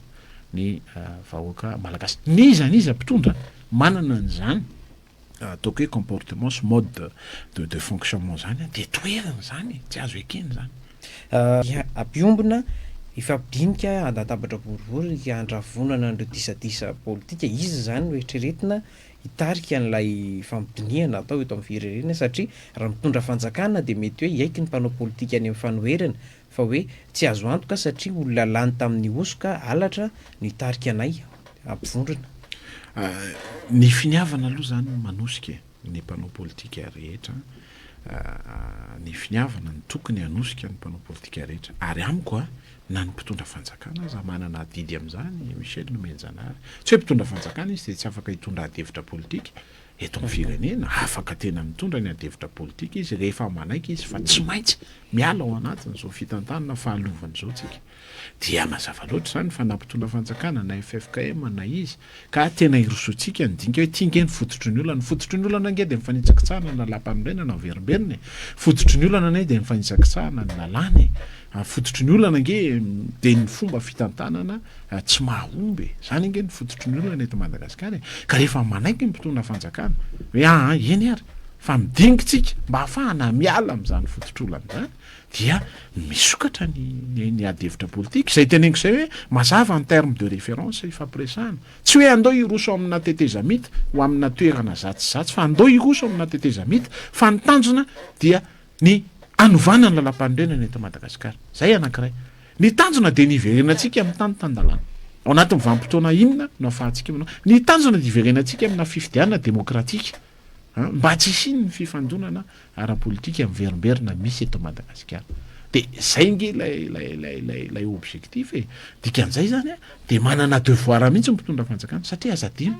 ny vahoaka malagasy niza mpitondra manana an'izany ataoko hoe comportement sy mode de fonctionnement zany de toeriny zany tsy azo ekeny zany ampiombona ifampidinika andatabatra boribory andravonana an'ireo disadisa politika izy zany hoetreretina hitarika an'ilay fampidiniana atao eto amin'ny firenena satria raha mitondra fanjakana de mety hoe iaiky ny mpanao politika any amin'ny fanoherana fa hoe tsy azo antoka satria olona lany tamin'ny osoka alatra ny hitarika anay ampivondrona ny finiavana aloha zany manosika ny mpanao politika rehetra ny finiavana ny tokony hanosika ny mpanao politika rehetra ary amiko na ny mpitondra fanjakana za manana didy amin'izany Michel Nomenjanary tsy hoe mpitondra fanjakana izy de tsy afaka hitondra adevitra politika eto amin'ny firenena afaka tena mitondra ny adevitra politika izy rehefa manaiky izy fa tsy maintsy miala ao anatiny zao fitantanana fahalovany zao tsika dia mazava loatra zany fa nampitondra fanjakana na FFKM na izy ka tena irosotsika nydinika hoe tinge ny fototry ny olona nge de mifanitsakitsahana na lapanirena na verimberiny fototry ny olana ne de mifanitsakitsahana ny lalany fototry ny olana nge de ny fomba fitantanana tsy mahomby zany nge ny fototry ny olana eto Madagasikara ka rehefa manaiky ny mpitondra fanjakana hoe eny ary fa midingitsika mba ahafahana miala am'izany fototr'olana zany dia misokatra ny adevitra politika izay teneniko izay hoe mazava en terme de référence ifampiresahana tsy hoe andao iroso amina tetezamita ho amina toerana zatsizatsy fa andao iroso amina tetezamita fa ny tanjona dia ny anovana ny lalam-pandrenana eto Madagasikara zay anankiray ny tanjona de niverenantsika amin'ny tany tandalana ao anatin'ny vanim-potoana inona no ahafahantsika manao ny tanjona de iverenantsika amina fifidianana demokratika mba tsy isiny ny fifandonana ara-politika miverimberina misy eto Madagasikara de zay nge lay objectif dikan'izay zany de manana devoir mihitsy mpitondra fanjakana satria azadino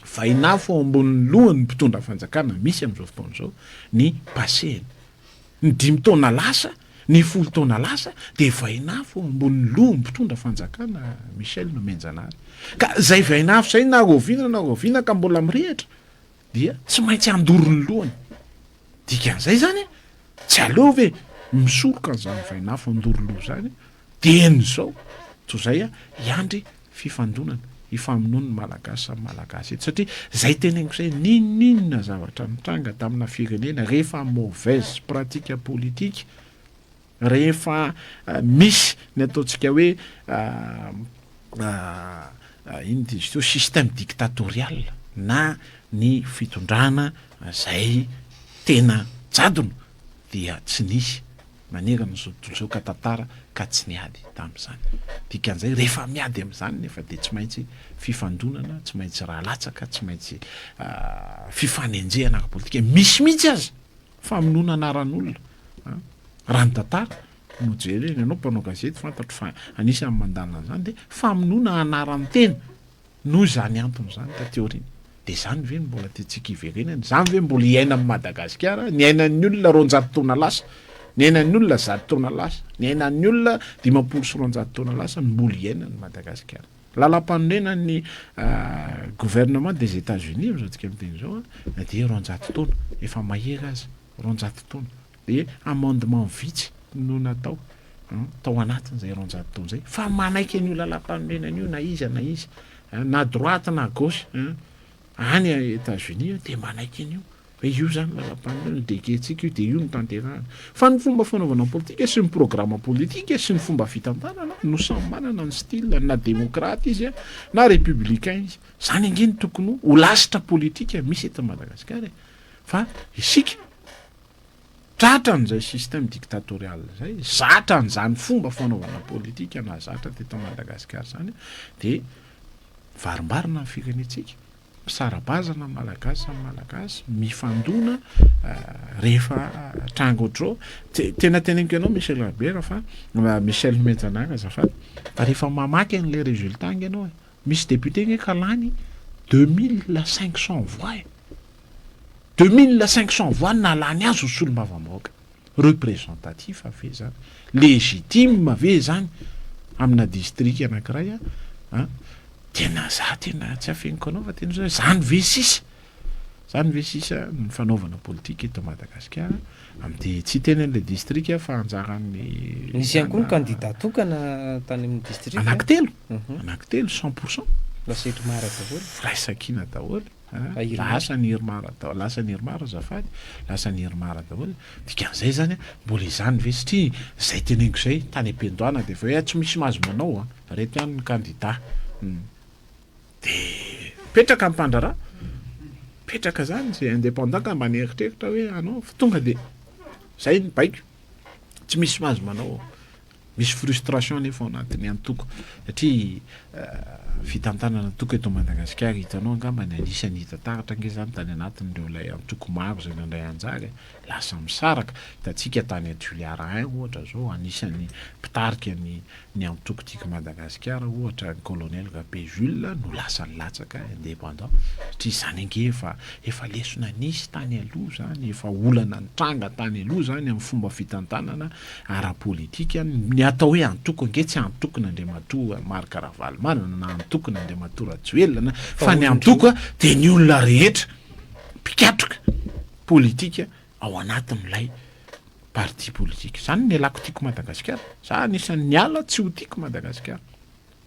fa inafo ao ambonin'ny lohany mpitondra fanjakana misy am'izao fotoana zao ny passeny ny 5 taona lasa ny 10 taona lasa de vainafo ambonin'ny lohany mpitondra fanjakana Michel Nomenjanary ka zay vainafo zay na roviana ka mbola mirehitra dia tsy maintsy andorony lohany dikan'izay zany tsy aleo ve misoroka an'izany vainafo andoroloha zany de en'izao toy zay iandry fifandonana ifamonony malagasy samy malagasy eto satria zay teneniko zay ninona zavatra mitranga tamina firenena rehefa mauvaise pratique politique rehefa misy ny ataontsika hoe ino dizy teo système dictatorial na ny fitondrana zay tena jadona dia tsy nisy manerana zao tontolo zao ka tantara ka tsy niady tamin'izany dikan'izay rehefa miady amin'izany nefa de tsy maintsy fifandonana tsy maintsy raha latsaka tsy maintsy fifanenjehana ara-politika misy mihitsy azy famonoana anaran'olona raha ny tantara no jery ianao mpanao gazety fantatro fa anisan'ny mandalina an'izany de famonoana anaran'ny tena noho zany antony zany ta teoriana de zany ve mbola tiatsika iverenana zany ve mbola iaina amin'ny Madagasikara ny ainan'ny olona 200 taona lasa ny ainan'ny olona 100 taona lasa ny ainan'ny olona 520 taona lasa mbola iaina ny Madagasikara lalam-panorenan'ny gouvernement des États-Unis zao tsika miteny zao de 200 taona efa mahery azy 200 taona de amendement vitsy no natao tao anatin'izay 200 taona zay fa manaiky an'io lalam-panorenana io na izy na droite na gauche any États-Unis de manaiky an'io hoe io zany lalam-panorenana de ketsika io de io no tanterahana fa ny fomba fanaovana politika sy ny programme politika sy ny fomba fitantanana no samy manana ny style na démocrate izy na républicain izy zany angeny tokony ho lasitra politika misy eto Madagasikara fa isika tratra n'izay système dictatorial zay zatra n'izany fomba fanaovana politika na zatra teto Madagasikara zany de varimbarina ny firenetsika misarabazana malagasy samy malagasy mifandona rehefa tranga ohatrao tena teneniko ianao Michel Rabera fa Michel Nomenjanary azafady fa rehefa mamaky an'le résultat nge ianao misy député nge kalany 2500 voix 2500 voix nalany azy ho solom-bava-mahoaka représentatif ave zany légitime ave zany amina district anankiray tena za tena tsy afeniko anao fa tena zao zany ve sisa ny fanaovana politika eto Madagasikara amin'ity tsy teny an'le district fa anjaran'ny misy ihany koa ny candidat tokana tany amin'ny district anankitelo 100% lasety mara daholo raisakina daholo lasa ny Irmara zafady lasa ny Irmara daholo dikan'izay zany mbola izany ve satria zay teneniko zay tany am-pendoana de fa tsy misy mahazo manao reto ihany ny candidat de petraka ampandrara petraka zany zay indépendant ka mba nieritreritra hoe anao fa tonga de zay ny baiko tsy misy mahazo manao misy frustration nefa ao anatiny antoko satria fitantanana toka eto Madagasikara hitanao angambany anisany hita taratra nge zany tany anatin'ireo lay antoko maro zay nandray anjara lasa misaraka hitantsika tany Tuliara 1 ohatra zao anisany mpitarika ny antoko tika Madagasikara ohatra ny colonel Rapé Jules no lasa nilatsaka indépendant satria zany ange efa lesona nisy tany aloha zany efa olana nitranga tany aloha zany amin'ny fomba fitantanana ara-politika ny atao hoe antoko ange tsy antoko n'Andriamatoa Marc Ravalomanana na antoko n'Andriamatoa Rajoelina fa ny antoko de ny olona rehetra mpikatroka politika ao anatin'ilay parti politika zany ny alako tiako Madagasikara za anisan'ny niala tsy ho tiako Madagasikara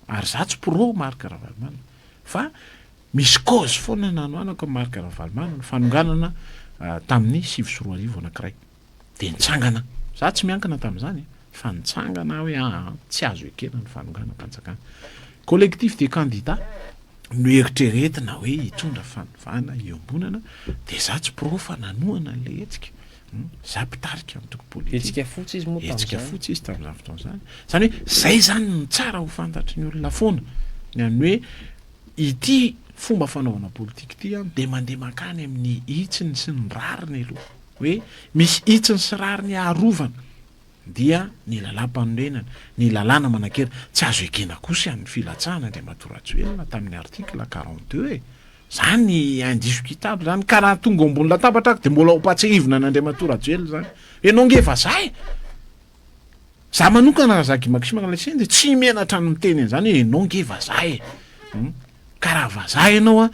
ary za tsy pro Marc Ravalomanana fa misy cause foana nanoanako Marc Ravalomanana fanonganana tamin'ny 7 anankiray de nitsangana za tsy miankina tamin'izany fa nitsangana hoe tsy azo ekena ny fanonganam-panjakana collectif des candidats no eritreretina hoe hitondra fanovana iombonana de za tsy pro fa nanoana an'le hetsika za mpitarika antoko politika hetsika fotsy izy moa hetsika fotsy izy tamin'izany fotoana zany hoe zay zany ny tsara ho fantatry ny olona foana ny hoe ity fomba fanaovana politika ity de mandeha makany amin'ny hitsiny sy ny rariny aloha hoe misy hitsiny sy rariny aharovana dia ny lalam-panorenana ny lalàna manan-kera tsy azo ekena kosa ny filatsahana Andriamatoa Rajoelina tamin'ny article 42 zany indiscutable zany karaha tonga ambony latabatra de mbola hopatsirivina n'Andriamatoa Rajoelina zany enao nge vazaha za manokana raha Zaki Maxime Ngalasiany de tsy menatra ny miteny an'izany hoe enao nge vazaha karaha vazaha ianao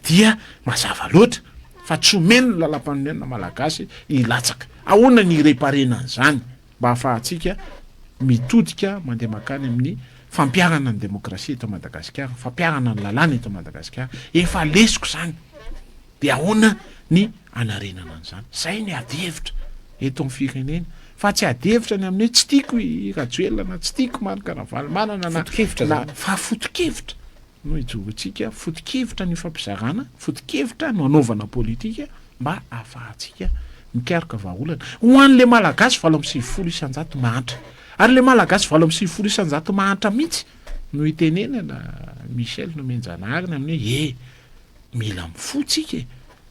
dia mazava loatra fa tsy omeny lalam-panorenana malagasy ilatsaka ahoana ny reparena an'izany mba ahafahantsika mitodika mandeha makany amin'ny fampiarana ny demokrasia eto Madagasikara fampiarana ny lalàna eto Madagasikara efa lesiko zany de ahoana ny anarenana an'izany zay ny adihevitra eto amin'ny firenena fa tsy adihevitra ny amin'ny tsy tiako Rajoelina tsy tiako Marc Ravalomanana na fa fotokevitra no ijorontsika fotokevitra ny fampizarana fotokevitra no anaovana politika mba ahafahantsika mikaroka vahaolana ho an'le malagasy 720 isanjato mahantra ary le malagasy 720 isanjato mahantra mihitsy no itenenana Michel no menjanarina amin'ny hoe mila mifotsika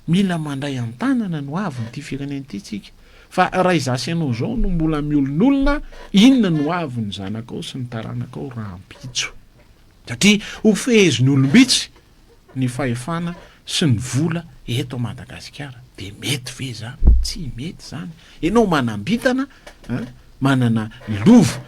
mila mandray an-tanana no avy nyity firenena ity tsika fa raha izasy ianao zao no mbola miolonolona inona no avy ny zanakao sy ny taranakao raha ampitso satria ho feheziny olombitsy ny fahefana sy ny vola eto Madagasikara de mety ve zany tsy mety zany ianao manambitana manana lovo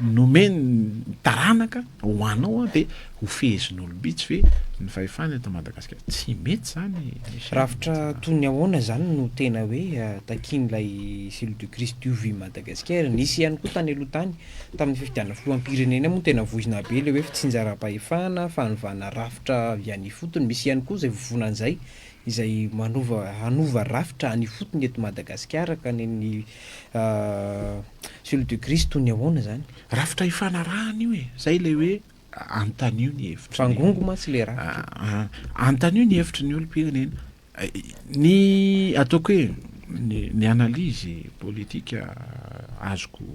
nomeny taranaka ho anao de ho feheziny olombitsy ve ny fahefana eto Madagasikara tsy mety zany rafitra tony ahoana zany no tena hoe takin'ilay cellule de crise du vie Madagasikara nisy ihany koa tany aloha tany tamin'ny fifidianana filoham-pirenena moa tena voizina be le hoe fitsinjaram-pahefana fanovana rafitra avy any fotony misy ihany koa zay vovonan'izay izay hanova rafitra any fotony eto Madagasikara ka ny cellule de crise tony ahoana zany rafitra ifanarahany io zay le hoe antanio ny hevitra fangongo ma tsy le rafitra antanio ny hevitra ny olom-pirenena ny ataoko hoe ny analyse politika azoko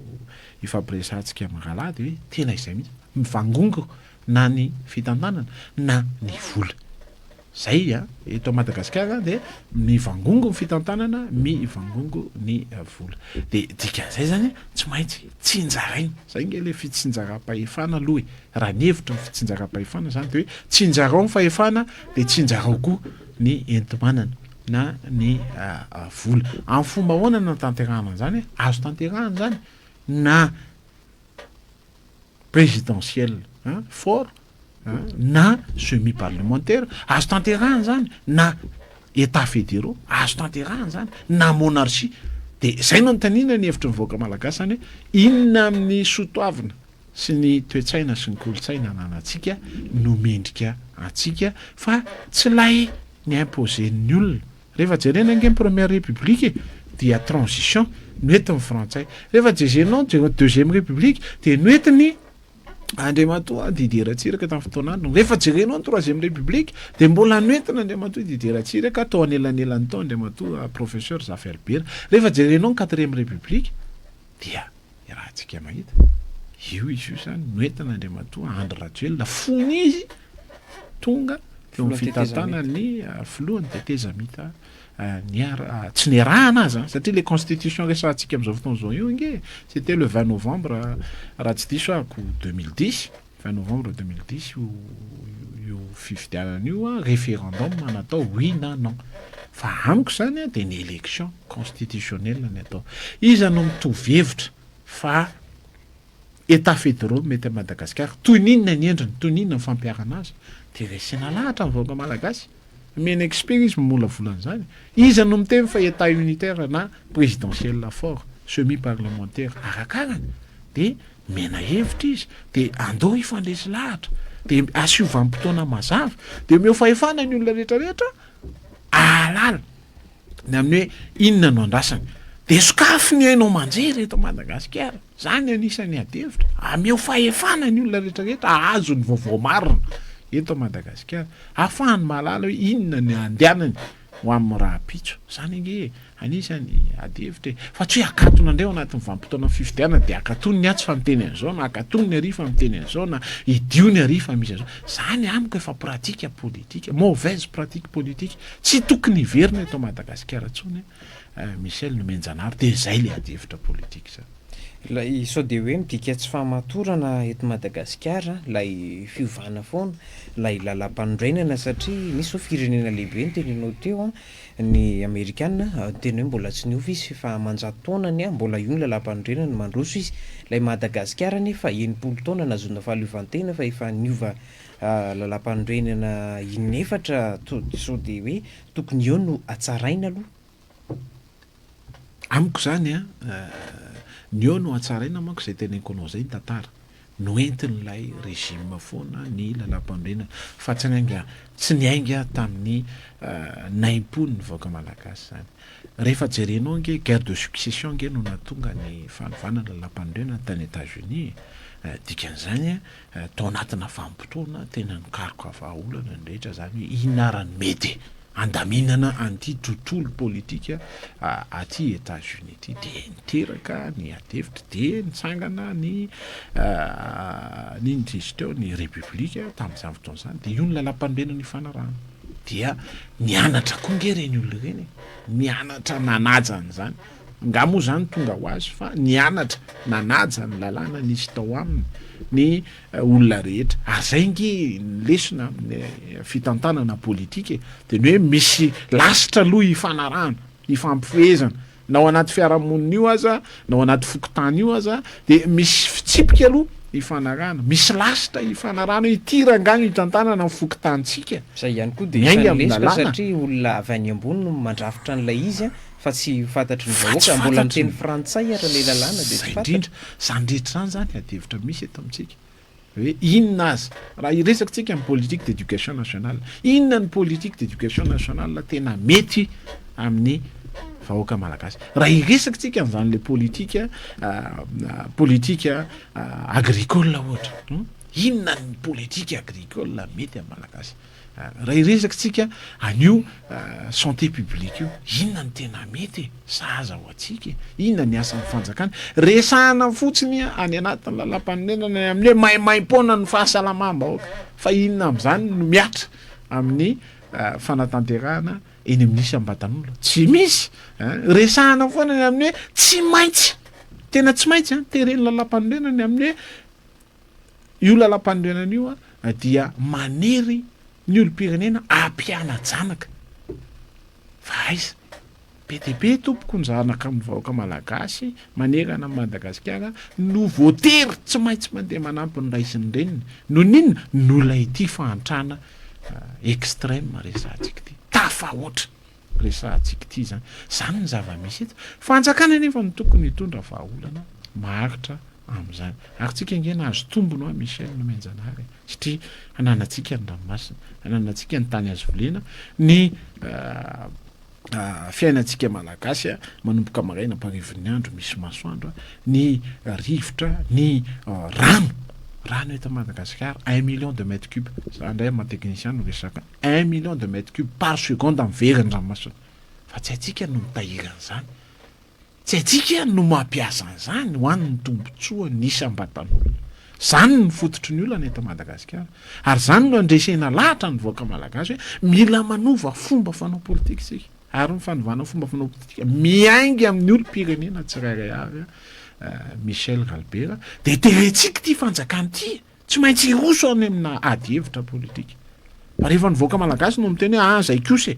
ifampiresantsika amin'ny rahalady hoe tena izay mihitsy mivangongo na ny fitantanana na ny vola zay eto Madagasikara de mivangongo ny fitantanana mivangongo ny vola de dikan'izay zany tsy maintsy tsinjaraina zay nge le fitsinjaram-pahefana aloha raha ny hevitra ny fitsinjaram-pahefana zany de hoe tsinjarao ny fahefana de tsinjarao koa ny enti-manana na ny vola amin'ny fomba ahoana na tanterahana zany azo tanterahana zany na présidentiel fort na semi parlementaire azo tanterahana zany na état fédéraux azo tanterahana zany na monarchie de zay no notanina ny hevitra mivoaka malagasy zany hoe inona amin'ny sotoavina sy ny toetsaina sy ny kolotsaina nanantsika no mendrika atsika fa tsy lay ny imposen'ny olona rehefa jerena ange première république dia transition noetin'ny frantsay rehefa jerenao deuxième république de noetiny Andriamatoa Didier Ratsiraka tamin'ny fotoanany rehefa jerenao ny troisième république de mbola noentina Andriamatoa Didier Ratsiraka tao anelanelan'ny tao Andriamatoa professeur Zafy Albert rehefa jerenao ny quatrième république dia raha antsika mahita io izy io zany noentin'Andriamatoa Andry Rajoelina fony izy tonga teo amin'ny fitantana ny filohan'ny tetezamita tsy niarahana azy satria le constitution resantsika amin'izao fotoana zao io nge c'était le 20 novembre raha tsy diso ahako 2010 20 novembre 2010 io fifidianana io référendum natao oui na non fa amiko zany dia ny élection constitutionnelle ny atao izy no mitovy hevitra fa état fédéraux mety à Madagascar toy n'inona ny endriny toy n'inona ny fampiarana azy dia resena lahatra ny vahoaka malagasy mena expert izy mola volana zany izy no miteny fa état unitaire na présidentiel fort semi parlementaire arakarany dia mena hevitra izy dia andao ifandresy lahatra dia asiovanim-potoana mazava dia omeo fahefana ny olona rehetrarehetra alala ny amin'ny hoe inona no andrasany dia sokafo ny hainao manjery eto Madagasikara zany anisan'ny adevitra ameo fahefana ny olona rehetrarehetra azo ny vaovao marina eto Madagasikara ahafahany mahalala hoe inona ny andehanany ho amin'ny raha pitso zany nge anisany adevitra fa tsy hoe akatona indray ao anatin'ny vanim-potoana fifidianana dia akatony ny atsy fa miteny an'izao na akatony ny arifa miteny an'izao na idio ny arifa misy an'izao zany amiko efa pratika politika mauvaise pratique politique tsy tokony hiverina eto Madagasikara tsony Michel Nomenjanary dia izay le adevitra politika zany lay sao de hoe midika tsy fahamatorana eto Madagasikara lay fiovana foana lay lalam-panorenana satria nisy ho firenena lehibe ny tenenao teo ny Amerikana teny hoe mbola tsy niova izy fa manjato taonany mbola io ny lalam-panorenana mandroso izy lay Madagasikara nefa 80 taona nazona fahaleovantena fa efa niova lalam-panorenana inefatra sao de hoe tokony eo no atsaraina aloha amiko zany ny eo no atsaraina manko izay teneniko anao zay ny tantara noentin'ilay régime foana ny lalam-panorenana fa tsy niainga tamin'ny naim-pony ny vahoaka malagasy zany rehefa jerenao nge guerre de succession nge no nahatonga ny fanovana lalam-panorenana tany États-Unis dikan'izany tao anatina vanim-potoana tena nikaroka vahaolana ny rehetra zany hoe inarany mety andaminana anty tontolo politika aty États-Unis ty dia niteraka ny adevitra dia nitsangana ny nindrisy teo ny république tamin'izany fotoana izany dia io ny lalam-panorenana ny fanarahana dia nianatra koa nge reny olona reny nianatra nanaja an'izany nga moa zany tonga ho azy fa nianatra nanaja ny lalàna nisy tao aminy ny olona rehetra ary zay nge lesona amin'ny fitantanana politika dia ny hoe misy lasitra aloha hifanarahana hifampifehezana na ao anaty fiarahamonina io aza na ao anaty fokotany io aza dia misy fitsipika aloha hifanarahana misy lasitra hifanarahana ity rangano hitantanana amin'ny fokotantsika zay ihany koa dia isan'lesika satria olona avy any ambony no mandrafitra an'ilay izy fa tsy fantatry ny vahoaka mbola miteny frantsay ara le lalàna dia tsy indrindra zany rehetra zany zany adevitra misy eto amintsika hoe inona azy raha iresaka tsika amin'ny politique d'éducation nationale inona ny politique d'éducation nationale tena mety amin'ny vahoaka malagasy raha iresaka tsika n'izany le politika agricole ohatra inona ny politique agricole mety amin'ny malagasy raha iresaka tsika anio santé publique io inona ny tena mety sahaza ho atsika inona ny asan'ny fanjakana resahana fotsiny any anatin'ny lalam-panorenana amin'ny hoe maimaim-poana ny fahasalamam-bahoaka fa inona amin'izany no miatra amin'ny fanatanterahana eny amin'ny isam-batan'olona tsy misy resahana foana ny amin'ny hoe tsy maintsy tena tsy maintsy tereny lalam-panorenana amin'ny hoe io lalam-panorenana io dia manery ny olom-pirenena ampiana janaka fa aiza be dia be tompoko ny zanaka amin'ny vahoaka malagasy manerana Madagasikara no voatery tsy maintsy mandeha manampy ny raisiny reniny no ninona no lay ity fahantrana extrême resantsika ity tafahoatra resantsika ity zany ny zava-misy eto fanjakana nefa ny tokony hitondra vahaolana maharitra amin'izany ary tsika ngena azo tombono Michel Nomenjanary satria ananatsika ny ranomasina ananatsika ny tany azo volena ny fiainantsika malagasy manomboka maraina amparivon'ny andro misy masoandro ny rivotra ny rano eto Madagasikara 1 million de mètres cubes andray ma-technicien no resaka 1 million de mètres cubes par seconde amin'ny veriny ranomasina fa tsy haitsika no mitahiran'izany tsy atsika no mampiasa an'izany ho any ny tombontsoa ny isam-batan'olona zany ny fototry ny olona eto Madagasikara ary zany no andresena lahatra ny voaka malagasy hoe mila manova fomba fanao politika sika ary ny fanovana fomba fanao politika miaingy amin'ny olom-pirenena tsirairay avy Michel Galbera de terentsika ty fanjakany ty tsy maintsy iroso any amina ady hevitra politika fa rehefa nivoaka malagasy no miteny hoe zay kose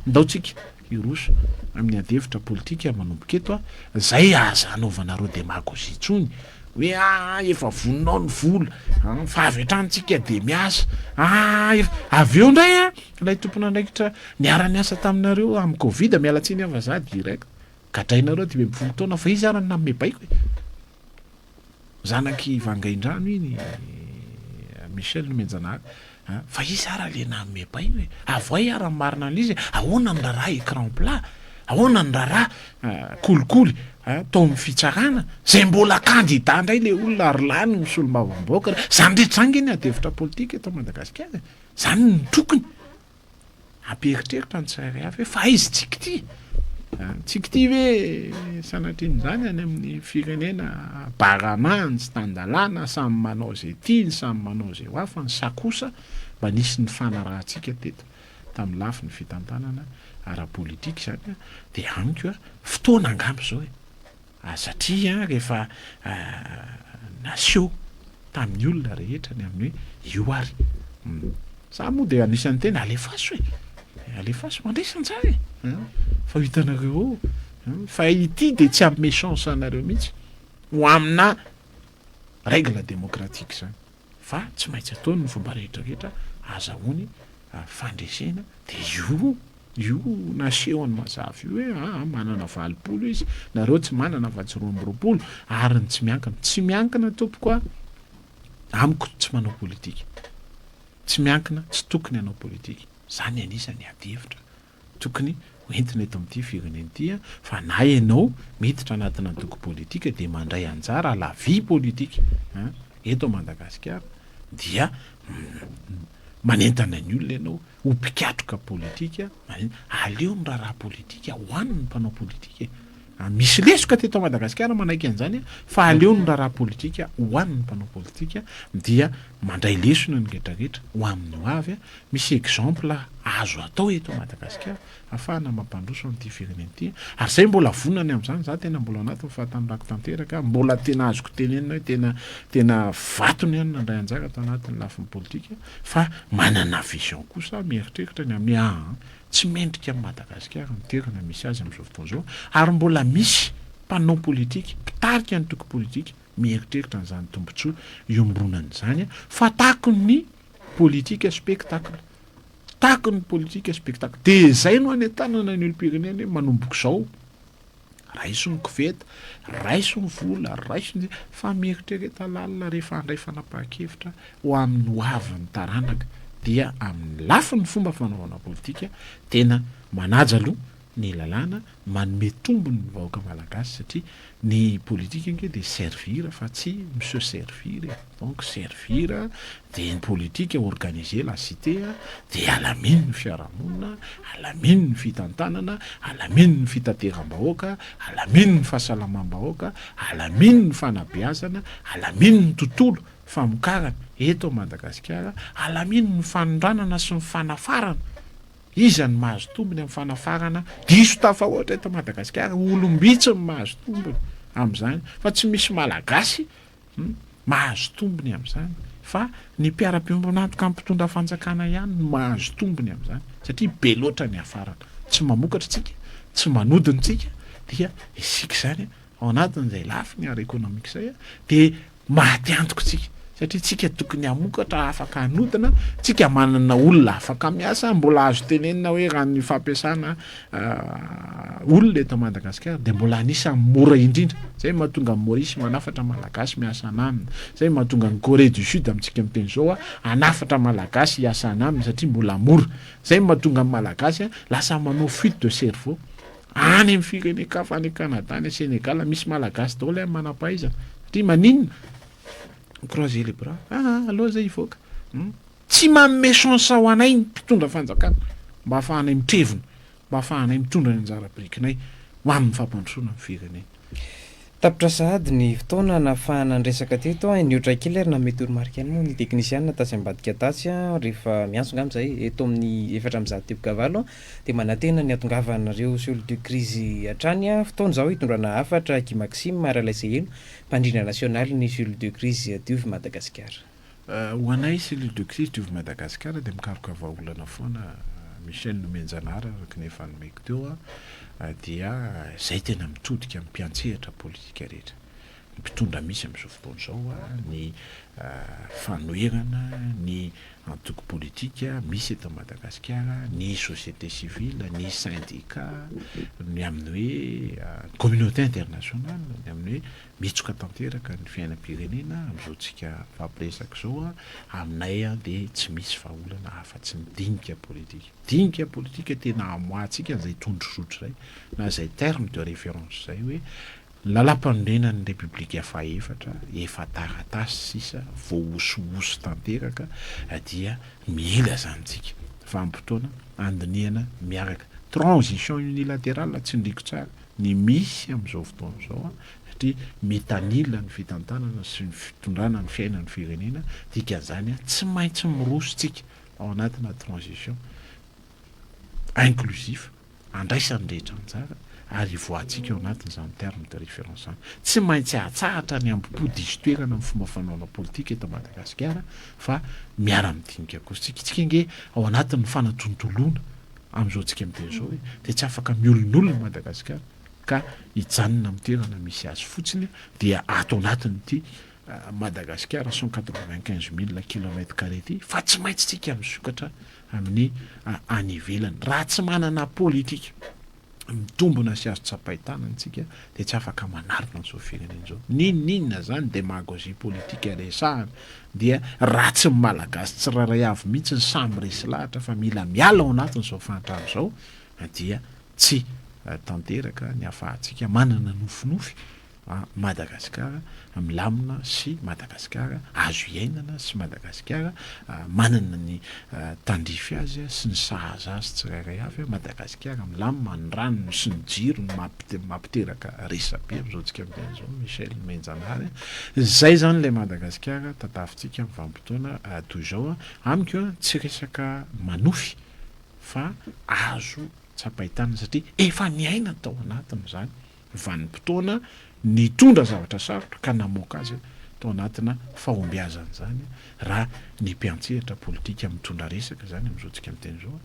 ndaotsika iroso amin'ny ady hevitra politika manomboka eto zay aza anaovanareo demagogie tsony hoe efa voninao ny vola fa avy hatranytsika de miasa avy eo ndray ilay tompon'andraikitra niara-ny asa taminareo amin'ny Covid mialatsiny ava za direct gadrainareo 20 taona fa izy ara nanome baiko zanaky vangaindrano iny Michel Menjanaka fa izy ara le nanome baiko hoe avoay ara marina an'izy ahoana ny raharaha écran plat ahoana ny raharaha kolikoly tao amin'ny fitsarana zay mbola kandida ndray le olona ary lany misolom-bavamboaka zany rehetra zany iny adevitra politika eto Madagasikara zany ny tokony ampieritreritra ny tsirairay avy hoe fa izy tsika ty tsika ty hoe sanatriny zany any amin'ny firenena baranany sy tandalana samy manao zay tiany samy manao zay ho afa ny sakosa mba nisy ny fanarahantsika teto tamin'ny lafy ny fitantanana ara-politika zany de amiko fotoana angambo zao satria rehefa nasio tamin'ny olona rehetra ny amin'ny hoe io ary sa moa de anisan'ny tena alefaso alefaso mandresantsara fa hitanareo fa ity de tsy ampy méchance anareo mihitsy ho amina règle démocratique zany fa tsy maintsy ataony ny fomba rehetrarehetra azahoany fandresena de io nasehony mazavy io hoe manana 20 izy nareo tsy manana fa tsy 20 ary tsy miankina tompoko amiko tsy manao politika tsy miankina tsy tokony hanao politika zany anisany ady hevitra tokony hoentina eto amin'ity firenena ity fa na ianao miditra anatina antoko politika de mandray anjara la vie politika eto Madagasikara dia manentana ny olona ianao ho mpikatroka politika aleo ny raharaha politika ho an'ny mpanao politika misy lesoka teto Madagasikara manaiky an'izany fa aleo ny raharaha politika ho an'ny mpanao politika dia mandray lesona ny rehetrarehetra ho amin'ny ho avy misy exemple azo atao eto Madagasikara afahana mampandroso amin'ity firenena ity ary zay mbola vonany amin'izany za tena mbola anatin'ny fahatanyrako tanteraka mbola tena azoko tenenina hoe tena vatony ihany nandray anjara ato anatin'ny lafin'ny politika fa manana vision kosa mieritreritra ny amin'ny tsy mendrika amin'ny Madagasikara ny toerana misy azy amin'izao fotoana zao ary mbola misy mpanao politika mpitarika ny toko politika mieritreritra n'izany tombontsoa iombonan'izany fa tako ny politika spectacle tako ny politika spectacle de zay no anentanana ny olom-pirenena hoe manomboka zao raiso ny koveta raiso ny vola raiso ny fa mieritrereta lalina rehefa andray fanapahan-kevitra ho amin'ny ho avy ny taranaka dia amin'ny lafiny fomba fanaovana politika tena manaja aloha ny lalàna manome tombony ny vahoaka malagasy satria ny politika inge de servir fa tsy monsieur servir donc servir de ny politika organiser la cité de alaminy ny fiarahamonina alaminy ny fitantanana alaminy ny fitateram-bahoaka alaminy ny fahasalamam-bahoaka alaminy ny fanabeazana alaminy ny tontolo famokarana eto Madagasikara alaminy ny fanondranana sy ny fanafarana iza ny mahazo tombony amin'ny fanafarana diso tafa ohatra eto Madagasikara olombitsy ny mahazo tombony amin'izany fa tsy misy malagasy mahazo tombony amin'izany fa ny mpiara-piombonantoka mpitondra fanjakana ihany no mahazo tombony amin'izany satria be loatra ny afarana tsy mamokatra tsika tsy manodiny tsika dia isika zany ao anatin'izay lafiny ara ekonomika zay de maty antoko tsika satria tsika tokony hamokatra afaka hanodina tsika manana olona afaka miasa mbola azo tenenina hoe raha ny fampiasana olona eto Madagasikara de mbola anisany mora indrindra zay mahatonga Maurice manafatra malagasy miasa anaminy zay mahatonga ny Corée du Sud amintsika miteny zao anafatra malagasy hiasa anaminy satria mbola mora zay mahatonga ny malagasy lasa manao fuite de cerveau any amin'ny firenekafa any Canada any Sénégal misy malagasy daholo manampahaizana satria maninona croiser les bras aloha zay ivoaka tsy manome chance ho anay ny mpitondra fanjakana mba afahanay mitrevona mba afahanay mitondra ny anjara birikinay ho amin'ny fampandrosoana amin'ny firenena. Tapitra sahady ny fotoana nahafahana andresaka teto a niotra killer na mety oromarika any moa ny teknisianina tasy ambadika tasy a rehefa miantsonga am'izay eto amin'ny efatra am'zato tebokavalo de manantena ny atongavanareo solo de crise hatrany a fotoana zao hitondrana hafatra ki Maxime Maralaise eno mpandrina nasionaly ny solo de crise diovy Madagasikara. Ho anay cellule de crise diovy Madagasikara dia mikaroka vahaolana foana Michel Nomenjanara araka ny efa nomeko teo dia zay tena mitodika amin'ny mpiantsehatra politika rehetra. Ny mpitondra misy amin'izao fotoana izao ny fanoherana ny antoko politika misy eto Madagasikara, ny société civile, ny syndicat, ny amin'ny hoe communauté internationale, ny amin'ny hoe mitsoka tanteraka ny fiainam-pirenena amin'izao tsika fampiresaka izao aminay dia tsy misy vahaolana afa-tsy ny dinika politika. Dinika politika tena amoatsika an'izay tondrosotra izay na izay terme de référence izay hoe lalam-panorenan'ny République fahaefatra efa taratasy sisa voahosohoso tanteraka dia mila zanytsika fa am-potoana andinihana miaraka transition unilatérale tsindriko tsara ny misy amin'izao fotoana izao satria metanila ny fitantanana sy ny fitondrana ny fiainan'ny firenena dikan'izany tsy maintsy mirosontsika ao anatina transition inclusif andraisan'ny rehetra antsara ary voantsika ao anatin'izany terme de référence tsy maintsy atsahatra ny ambopody izy toerana amin'ny fomba fanaona politika eto Madagasikara fa miara-midinika koa tsika nge ao anatin'ny fanatontoloana amin'izao tsika miteny izao hoe dia tsy afaka miolon'olona Madagasikara ka hijanona amin'ny toerana misy azy fotsiny dia ato anatin'ity Madagasikara 195,000 kilomètres carrés ity fa tsy maintsy tsika misokatra amin'ny any ivelany raha tsy manana politika mitombona sy azo tsapahitanana tsika dia tsy afaka manarina an'izao firenena izao. Ninona zany démagogie politique resahana dia ratsy ny malagasy tsiraray avy mihitsy ny samy resy lahatra fa mila miala ao anatin'izao fantrano izao dia tsy tanteraka ny ahafahantsika manana nofinofy Madagasikara milamina sy Madagasikara azo iainana sy Madagasikara manana ny tandrify azy sy ny sahaza azy tsirairay avy Madagasikara milamina ny ranony sy ny jiro ny mampiteraka resabe amin'izao tsika miteny izao Michel Nomenjanara zay zany ilay Madagasikara tatafintsika amin'ny vanim-potoana toy izao amiko tsy resaka manofy fa azo tsapahitana satria efa niaina tao anatiny zany vanim-potoana ny tondra zavatra sarotra ka namoaka azy tao anatina fahombiazana zany raha ny mpiantsehatra politika mitondra resaka zany amin'izao tsika miteny izao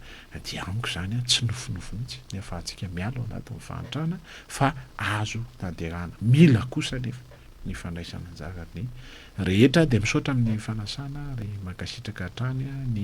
dia amiko zany tsy nofinofy mihitsy ny ahafahantsika miala ao anatin'ny fahantrana fa azo tanterahana mila kosa nefa ny fandraisana anjara ny rehetra dia misaotra amin'ny fanasana ry mankasitraka hatrany ny